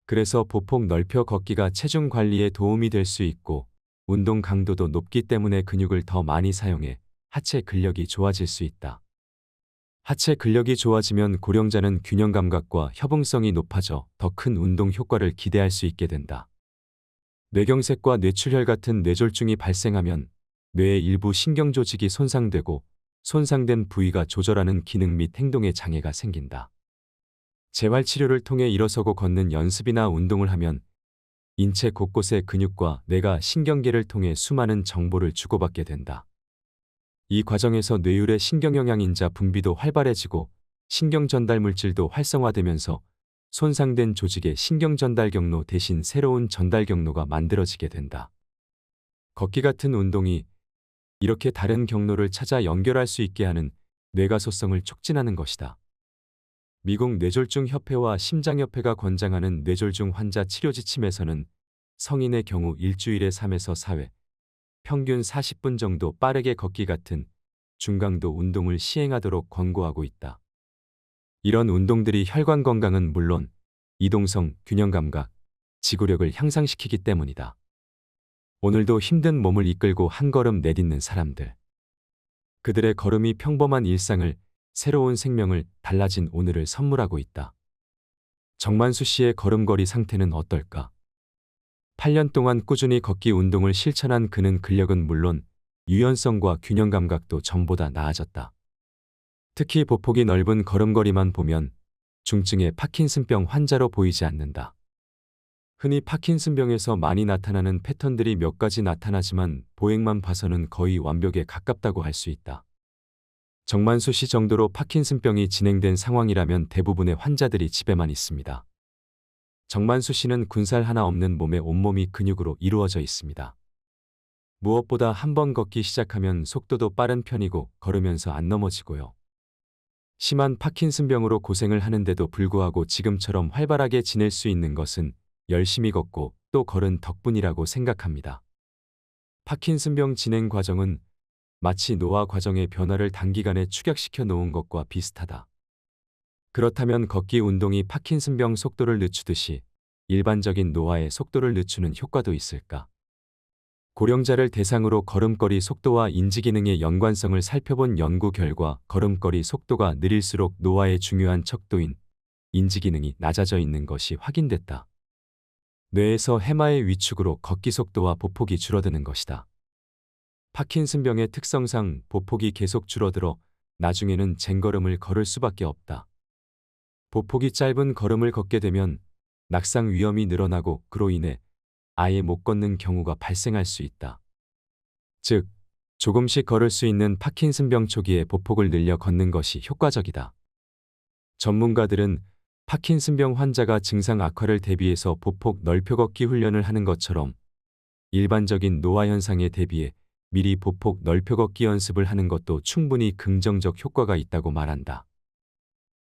그래서 보폭 넓혀 걷기가 체중 관리에 도움이 될 수 있고 운동 강도도 높기 때문에 근육을 더 많이 사용해 하체 근력이 좋아질 수 있다. 하체 근력이 좋아지면 고령자는 균형 감각과 협응성이 높아져 더 큰 운동 효과를 기대할 수 있게 된다. 뇌경색과 뇌출혈 같은 뇌졸중이 발생하면 뇌의 일부 신경 조직이 손상되고 손상된 부위가 조절하는 기능 및 행동에 장애가 생긴다. 재활치료를 통해 일어서고 걷는 연습이나 운동을 하면 인체 곳곳의 근육과 뇌가 신경계를 통해 수많은 정보를 주고받게 된다. 이 과정에서 뇌율의 신경영양인자 분비도 활발해지고 신경전달 물질도 활성화되면서 손상된 조직의 신경전달 경로 대신 새로운 전달 경로가 만들어지게 된다. 걷기 같은 운동이 이렇게 다른 경로를 찾아 연결할 수 있게 하는 뇌가소성을 촉진하는 것이다. 미국 뇌졸중협회와 심장협회가 권장하는 뇌졸중 환자 치료 지침에서는 성인의 경우 일주일에 3에서 4회, 평균 40분 정도 빠르게 걷기 같은 중강도 운동을 시행하도록 권고하고 있다. 이런 운동들이 혈관 건강은 물론 이동성, 균형 감각, 지구력을 향상시키기 때문이다. 오늘도 힘든 몸을 이끌고 한 걸음 내딛는 사람들. 그들의 걸음이 평범한 일상을, 새로운 생명을, 달라진 오늘을 선물하고 있다. 정만수 씨의 걸음걸이 상태는 어떨까? 8년 동안 꾸준히 걷기 운동을 실천한 그는 근력은 물론 유연성과 균형 감각도 전보다 나아졌다. 특히 보폭이 넓은 걸음걸이만 보면 중증의 파킨슨병 환자로 보이지 않는다. 흔히 파킨슨병에서 많이 나타나는 패턴들이 몇 가지 나타나지만 보행만 봐서는 거의 완벽에 가깝다고 할 수 있다. 정만수 씨 정도로 파킨슨병이 진행된 상황이라면 대부분의 환자들이 집에만 있습니다. 정만수 씨는 군살 하나 없는 몸에 온몸이 근육으로 이루어져 있습니다. 무엇보다 한 번 걷기 시작하면 속도도 빠른 편이고 걸으면서 안 넘어지고요. 심한 파킨슨병으로 고생을 하는데도 불구하고 지금처럼 활발하게 지낼 수 있는 것은 열심히 걷고 또 걸은 덕분이라고 생각합니다. 파킨슨병 진행 과정은 마치 노화 과정의 변화를 단기간에 축약시켜 놓은 것과 비슷하다. 그렇다면 걷기 운동이 파킨슨병 속도를 늦추듯이 일반적인 노화의 속도를 늦추는 효과도 있을까? 고령자를 대상으로 걸음걸이 속도와 인지기능의 연관성을 살펴본 연구 결과 걸음걸이 속도가 느릴수록 노화의 중요한 척도인 인지기능이 낮아져 있는 것이 확인됐다. 뇌에서 해마의 위축으로 걷기 속도와 보폭이 줄어드는 것이다. 파킨슨병의 특성상 보폭이 계속 줄어들어 나중에는 쟁걸음을 걸을 수밖에 없다. 보폭이 짧은 걸음을 걷게 되면 낙상 위험이 늘어나고 그로 인해 아예 못 걷는 경우가 발생할 수 있다. 즉, 조금씩 걸을 수 있는 파킨슨병 초기에 보폭을 늘려 걷는 것이 효과적이다. 전문가들은 파킨슨병 환자가 증상 악화를 대비해서 보폭 넓혀 걷기 훈련을 하는 것처럼 일반적인 노화 현상에 대비해 미리 보폭 넓혀 걷기 연습을 하는 것도 충분히 긍정적 효과가 있다고 말한다.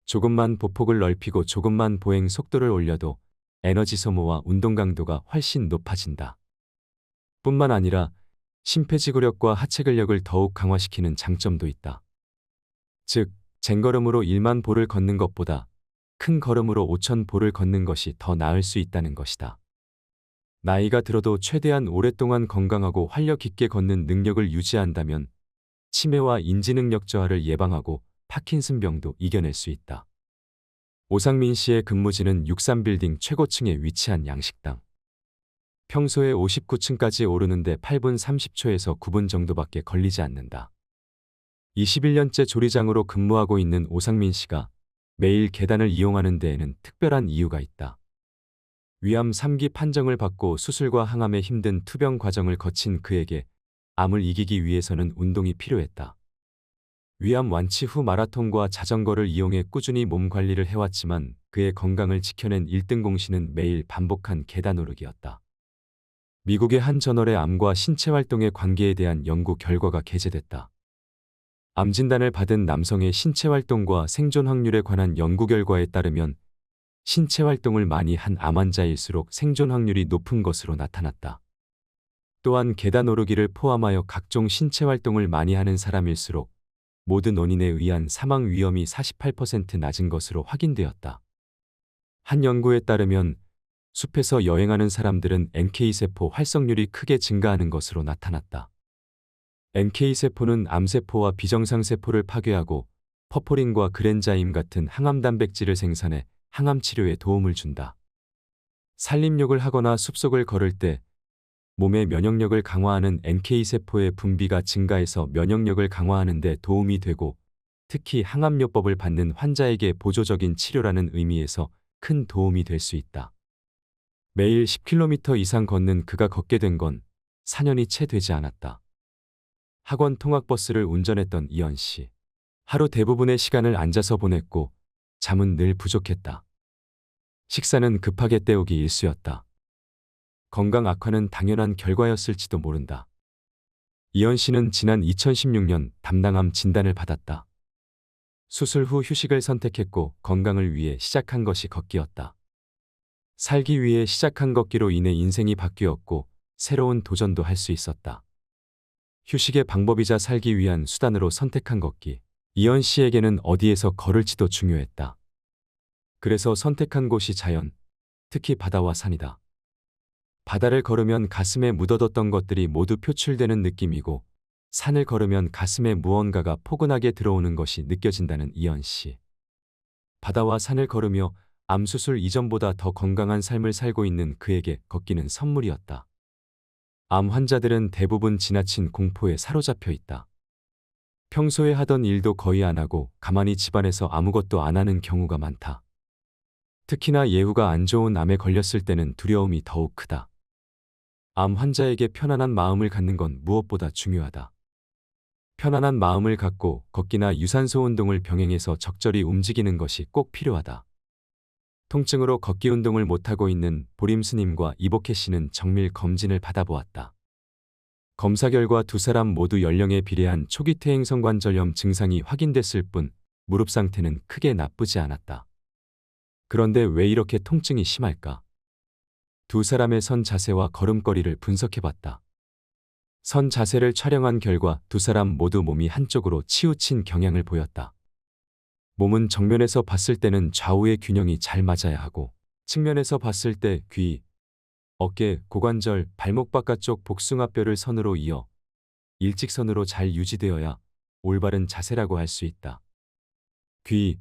조금만 보폭을 넓히고 조금만 보행 속도를 올려도 에너지 소모와 운동 강도가 훨씬 높아진다. 뿐만 아니라 심폐지구력과 하체 근력을 더욱 강화시키는 장점도 있다. 즉, 쟁걸음으로 1만 보를 걷는 것보다 큰 걸음으로 5천 보를 걷는 것이 더 나을 수 있다는 것이다. 나이가 들어도 최대한 오랫동안 건강하고 활력 있게 걷는 능력을 유지한다면 치매와 인지능력 저하를 예방하고 파킨슨병도 이겨낼 수 있다. 오상민 씨의 근무지는 63빌딩 최고층에 위치한 양식당. 평소에 59층까지 오르는데 8분 30초에서 9분 정도밖에 걸리지 않는다. 21년째 조리장으로 근무하고 있는 오상민 씨가 매일 계단을 이용하는 데에는 특별한 이유가 있다. 위암 3기 판정을 받고 수술과 항암에 힘든 투병 과정을 거친 그에게 암을 이기기 위해서는 운동이 필요했다. 위암 완치 후 마라톤과 자전거를 이용해 꾸준히 몸 관리를 해왔지만 그의 건강을 지켜낸 1등 공신은 매일 반복한 계단 오르기였다. 미국의 한 저널에 암과 신체 활동의 관계에 대한 연구 결과가 게재됐다. 암 진단을 받은 남성의 신체 활동과 생존 확률에 관한 연구 결과에 따르면 신체 활동을 많이 한 암 환자일수록 생존 확률이 높은 것으로 나타났다. 또한 계단 오르기를 포함하여 각종 신체 활동을 많이 하는 사람일수록 모든 원인에 의한 사망 위험이 48% 낮은 것으로 확인되었다. 한 연구에 따르면 숲에서 여행하는 사람들은 NK세포 활성률이 크게 증가하는 것으로 나타났다. NK세포는 암세포와 비정상세포를 파괴하고 퍼포린과 그랜자임 같은 항암 단백질을 생산해 항암 치료에 도움을 준다. 산림욕을 하거나 숲속을 걸을 때 몸의 면역력을 강화하는 NK세포의 분비가 증가해서 면역력을 강화하는 데 도움이 되고 특히 항암요법을 받는 환자에게 보조적인 치료라는 의미에서 큰 도움이 될 수 있다. 매일 10km 이상 걷는 그가 걷게 된 건 4년이 채 되지 않았다. 학원 통학버스를 운전했던 이현 씨. 하루 대부분의 시간을 앉아서 보냈고 잠은 늘 부족했다. 식사는 급하게 때우기 일쑤였다. 건강 악화는 당연한 결과였을지도 모른다. 이현 씨는 지난 2016년 담낭암 진단을 받았다. 수술 후 휴식을 선택했고 건강을 위해 시작한 것이 걷기였다. 살기 위해 시작한 걷기로 인해 인생이 바뀌었고 새로운 도전도 할 수 있었다. 휴식의 방법이자 살기 위한 수단으로 선택한 걷기. 이현 씨에게는 어디에서 걸을지도 중요했다. 그래서 선택한 곳이 자연, 특히 바다와 산이다. 바다를 걸으면 가슴에 묻어뒀던 것들이 모두 표출되는 느낌이고 산을 걸으면 가슴에 무언가가 포근하게 들어오는 것이 느껴진다는 이현 씨. 바다와 산을 걸으며 암 수술 이전보다 더 건강한 삶을 살고 있는 그에게 걷기는 선물이었다. 암 환자들은 대부분 지나친 공포에 사로잡혀 있다. 평소에 하던 일도 거의 안 하고 가만히 집안에서 아무것도 안 하는 경우가 많다. 특히나 예후가 안 좋은 암에 걸렸을 때는 두려움이 더욱 크다. 암 환자에게 편안한 마음을 갖는 건 무엇보다 중요하다. 편안한 마음을 갖고 걷기나 유산소 운동을 병행해서 적절히 움직이는 것이 꼭 필요하다. 통증으로 걷기 운동을 못하고 있는 보림 스님과 이복혜 씨는 정밀 검진을 받아보았다. 검사 결과 두 사람 모두 연령에 비례한 초기 퇴행성관절염 증상이 확인됐을 뿐 무릎 상태는 크게 나쁘지 않았다. 그런데 왜 이렇게 통증이 심할까? 두 사람의 선 자세와 걸음걸이를 분석해봤다. 선 자세를 촬영한 결과 두 사람 모두 몸이 한쪽으로 치우친 경향을 보였다. 몸은 정면에서 봤을 때는 좌우의 균형이 잘 맞아야 하고, 측면에서 봤을 때 귀, 어깨, 고관절, 발목 바깥쪽 복숭아뼈를 선으로 이어 일직선으로 잘 유지되어야 올바른 자세라고 할 수 있다. 귀,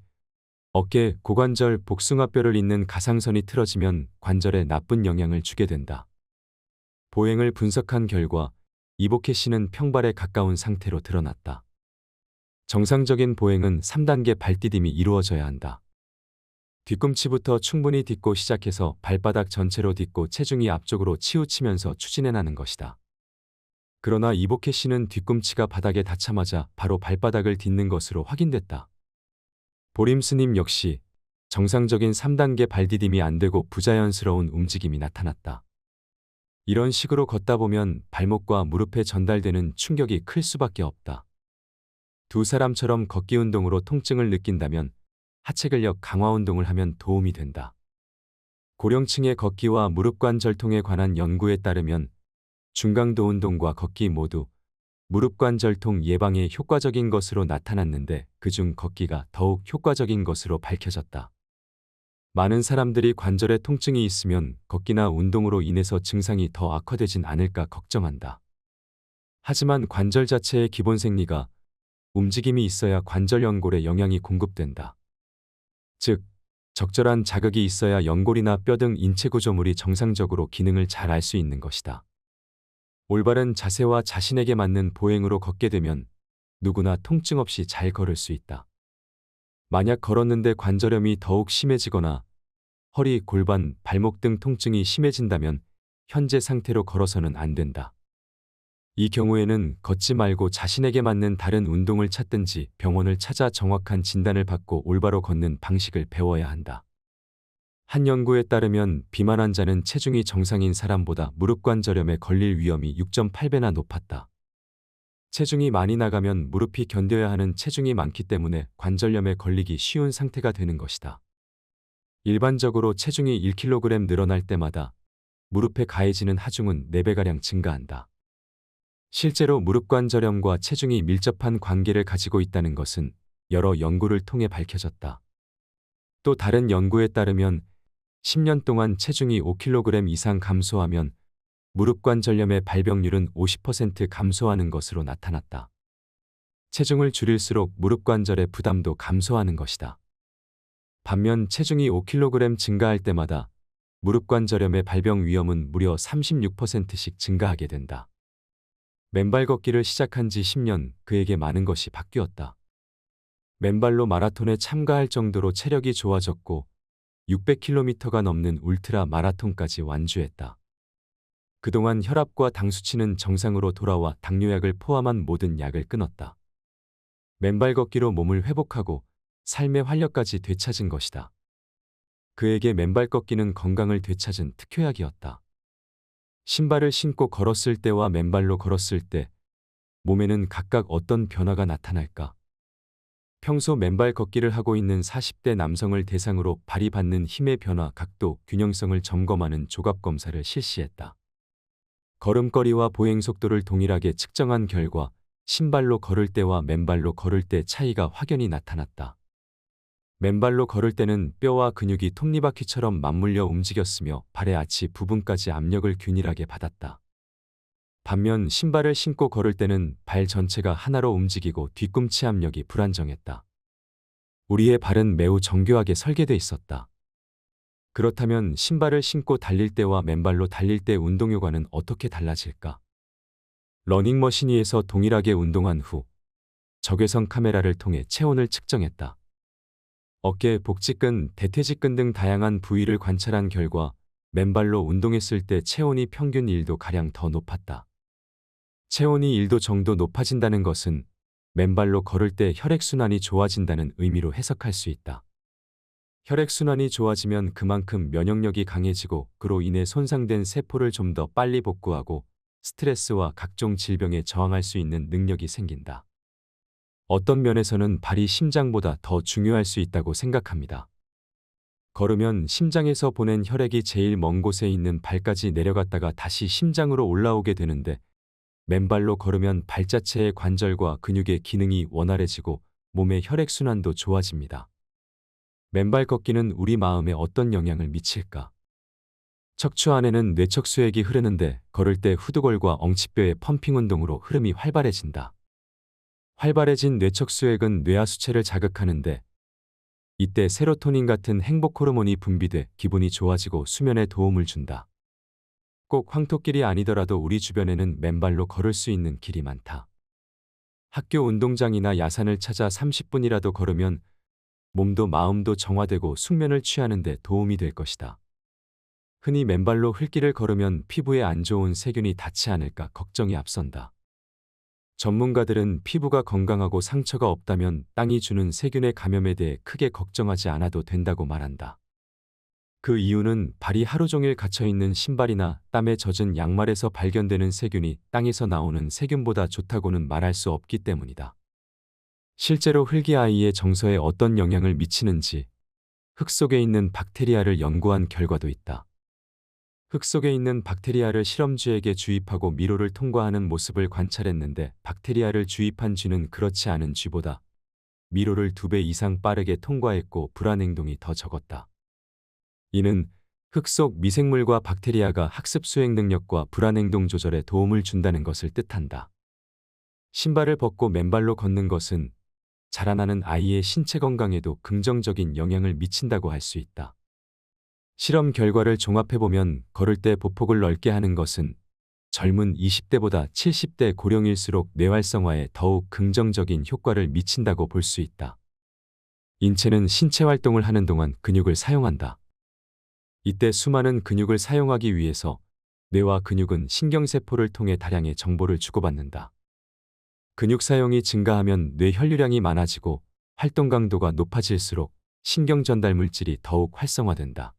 어깨, 고관절, 복숭아뼈를 잇는 가상선이 틀어지면 관절에 나쁜 영향을 주게 된다. 보행을 분석한 결과 이복혜 씨는 평발에 가까운 상태로 드러났다. 정상적인 보행은 3단계 발디딤이 이루어져야 한다. 뒤꿈치부터 충분히 딛고 시작해서 발바닥 전체로 딛고 체중이 앞쪽으로 치우치면서 추진해 나는 것이다. 그러나 이복혜 씨는 뒤꿈치가 바닥에 닿자마자 바로 발바닥을 딛는 것으로 확인됐다. 보림 스님 역시 정상적인 3단계 발디딤이 안 되고 부자연스러운 움직임이 나타났다. 이런 식으로 걷다 보면 발목과 무릎에 전달되는 충격이 클 수밖에 없다. 두 사람처럼 걷기 운동으로 통증을 느낀다면 하체 근력 강화 운동을 하면 도움이 된다. 고령층의 걷기와 무릎 관절통에 관한 연구에 따르면 중강도 운동과 걷기 모두 무릎 관절통 예방에 효과적인 것으로 나타났는데 그중 걷기가 더욱 효과적인 것으로 밝혀졌다. 많은 사람들이 관절에 통증이 있으면 걷기나 운동으로 인해서 증상이 더 악화되진 않을까 걱정한다. 하지만 관절 자체의 기본 생리가 움직임이 있어야 관절 연골에 영양이 공급된다. 즉, 적절한 자극이 있어야 연골이나 뼈 등 인체 구조물이 정상적으로 기능을 잘 할 수 있는 것이다. 올바른 자세와 자신에게 맞는 보행으로 걷게 되면 누구나 통증 없이 잘 걸을 수 있다. 만약 걸었는데 관절염이 더욱 심해지거나 허리, 골반, 발목 등 통증이 심해진다면 현재 상태로 걸어서는 안 된다. 이 경우에는 걷지 말고 자신에게 맞는 다른 운동을 찾든지 병원을 찾아 정확한 진단을 받고 올바로 걷는 방식을 배워야 한다. 한 연구에 따르면 비만 환자는 체중이 정상인 사람보다 무릎 관절염에 걸릴 위험이 6.8배나 높았다. 체중이 많이 나가면 무릎이 견뎌야 하는 체중이 많기 때문에 관절염에 걸리기 쉬운 상태가 되는 것이다. 일반적으로 체중이 1kg 늘어날 때마다 무릎에 가해지는 하중은 4배가량 증가한다. 실제로 무릎 관절염과 체중이 밀접한 관계를 가지고 있다는 것은 여러 연구를 통해 밝혀졌다. 또 다른 연구에 따르면 10년 동안 체중이 5kg 이상 감소하면 무릎 관절염의 발병률은 50% 감소하는 것으로 나타났다. 체중을 줄일수록 무릎 관절의 부담도 감소하는 것이다. 반면 체중이 5kg 증가할 때마다 무릎 관절염의 발병 위험은 무려 36%씩 증가하게 된다. 맨발 걷기를 시작한 지 10년, 그에게 많은 것이 바뀌었다. 맨발로 마라톤에 참가할 정도로 체력이 좋아졌고 600km가 넘는 울트라 마라톤까지 완주했다. 그동안 혈압과 당 수치는 정상으로 돌아와 당뇨약을 포함한 모든 약을 끊었다. 맨발 걷기로 몸을 회복하고 삶의 활력까지 되찾은 것이다. 그에게 맨발 걷기는 건강을 되찾은 특효약이었다. 신발을 신고 걸었을 때와 맨발로 걸었을 때 몸에는 각각 어떤 변화가 나타날까? 평소 맨발 걷기를 하고 있는 40대 남성을 대상으로 발이 받는 힘의 변화, 각도, 균형성을 점검하는 조갑 검사를 실시했다. 걸음걸이와 보행 속도를 동일하게 측정한 결과 신발로 걸을 때와 맨발로 걸을 때 차이가 확연히 나타났다. 맨발로 걸을 때는 뼈와 근육이 톱니바퀴처럼 맞물려 움직였으며 발의 아치 부분까지 압력을 균일하게 받았다. 반면 신발을 신고 걸을 때는 발 전체가 하나로 움직이고 뒤꿈치 압력이 불안정했다. 우리의 발은 매우 정교하게 설계돼 있었다. 그렇다면 신발을 신고 달릴 때와 맨발로 달릴 때 운동 효과는 어떻게 달라질까? 러닝머신 위에서 동일하게 운동한 후 적외선 카메라를 통해 체온을 측정했다. 어깨, 복직근, 대퇴직근 등 다양한 부위를 관찰한 결과 맨발로 운동했을 때 체온이 평균 1도가량 더 높았다. 체온이 1도 정도 높아진다는 것은 맨발로 걸을 때 혈액순환이 좋아진다는 의미로 해석할 수 있다. 혈액순환이 좋아지면 그만큼 면역력이 강해지고 그로 인해 손상된 세포를 좀 더 빨리 복구하고 스트레스와 각종 질병에 저항할 수 있는 능력이 생긴다. 어떤 면에서는 발이 심장보다 더 중요할 수 있다고 생각합니다. 걸으면 심장에서 보낸 혈액이 제일 먼 곳에 있는 발까지 내려갔다가 다시 심장으로 올라오게 되는데 맨발로 걸으면 발 자체의 관절과 근육의 기능이 원활해지고 몸의 혈액순환도 좋아집니다. 맨발 걷기는 우리 마음에 어떤 영향을 미칠까? 척추 안에는 뇌척수액이 흐르는데 걸을 때 후두골과 엉치뼈의 펌핑 운동으로 흐름이 활발해진다. 활발해진 뇌척수액은 뇌하수체를 자극하는데 이때 세로토닌 같은 행복 호르몬이 분비돼 기분이 좋아지고 수면에 도움을 준다. 꼭 황토길이 아니더라도 우리 주변에는 맨발로 걸을 수 있는 길이 많다. 학교 운동장이나 야산을 찾아 30분이라도 걸으면 몸도 마음도 정화되고 숙면을 취하는 데 도움이 될 것이다. 흔히 맨발로 흙길을 걸으면 피부에 안 좋은 세균이 닿지 않을까 걱정이 앞선다. 전문가들은 피부가 건강하고 상처가 없다면 땅이 주는 세균의 감염에 대해 크게 걱정하지 않아도 된다고 말한다. 그 이유는 발이 하루 종일 갇혀있는 신발이나 땀에 젖은 양말에서 발견되는 세균이 땅에서 나오는 세균보다 좋다고는 말할 수 없기 때문이다. 실제로 흙이 아이의 정서에 어떤 영향을 미치는지 흙 속에 있는 박테리아를 연구한 결과도 있다. 흙 속에 있는 박테리아를 실험쥐에게 주입하고 미로를 통과하는 모습을 관찰했는데 박테리아를 주입한 쥐는 그렇지 않은 쥐보다 미로를 2배 이상 빠르게 통과했고 불안 행동이 더 적었다. 이는 흙 속 미생물과 박테리아가 학습 수행 능력과 불안 행동 조절에 도움을 준다는 것을 뜻한다. 신발을 벗고 맨발로 걷는 것은 자라나는 아이의 신체 건강에도 긍정적인 영향을 미친다고 할 수 있다. 실험 결과를 종합해보면 걸을 때 보폭을 넓게 하는 것은 젊은 20대보다 70대 고령일수록 뇌활성화에 더욱 긍정적인 효과를 미친다고 볼 수 있다. 인체는 신체 활동을 하는 동안 근육을 사용한다. 이때 수많은 근육을 사용하기 위해서 뇌와 근육은 신경세포를 통해 다량의 정보를 주고받는다. 근육 사용이 증가하면 뇌 혈류량이 많아지고 활동 강도가 높아질수록 신경 전달 물질이 더욱 활성화된다.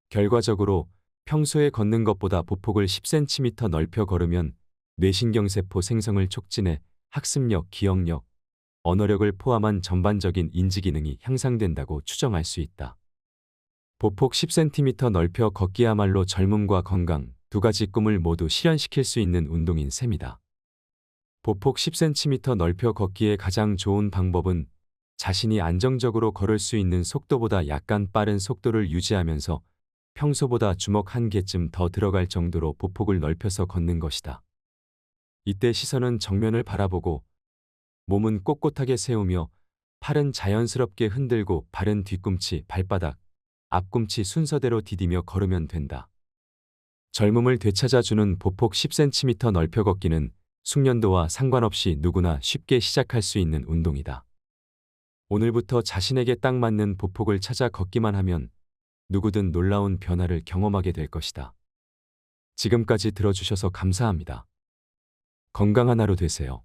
결과적으로 평소에 걷는 것보다 보폭을 10cm 넓혀 걸으면 뇌신경세포 생성을 촉진해 학습력, 기억력, 언어력을 포함한 전반적인 인지 기능이 향상된다고 추정할 수 있다. 보폭 10cm 넓혀 걷기야말로 젊음과 건강 두 가지 꿈을 모두 실현시킬 수 있는 운동인 셈이다. 보폭 10cm 넓혀 걷기의 가장 좋은 방법은 자신이 안정적으로 걸을 수 있는 속도보다 약간 빠른 속도를 유지하면서 평소보다 주먹 한 개쯤 더 들어갈 정도로 보폭을 넓혀서 걷는 것이다. 이때 시선은 정면을 바라보고 몸은 꼿꼿하게 세우며 팔은 자연스럽게 흔들고 발은 뒤꿈치, 발바닥, 앞꿈치 순서대로 디디며 걸으면 된다. 젊음을 되찾아주는 보폭 10cm 넓혀 걷기는 숙련도와 상관없이 누구나 쉽게 시작할 수 있는 운동이다. 오늘부터 자신에게 딱 맞는 보폭을 찾아 걷기만 하면 누구든 놀라운 변화를 경험하게 될 것이다. 지금까지 들어주셔서 감사합니다. 건강한 하루 되세요.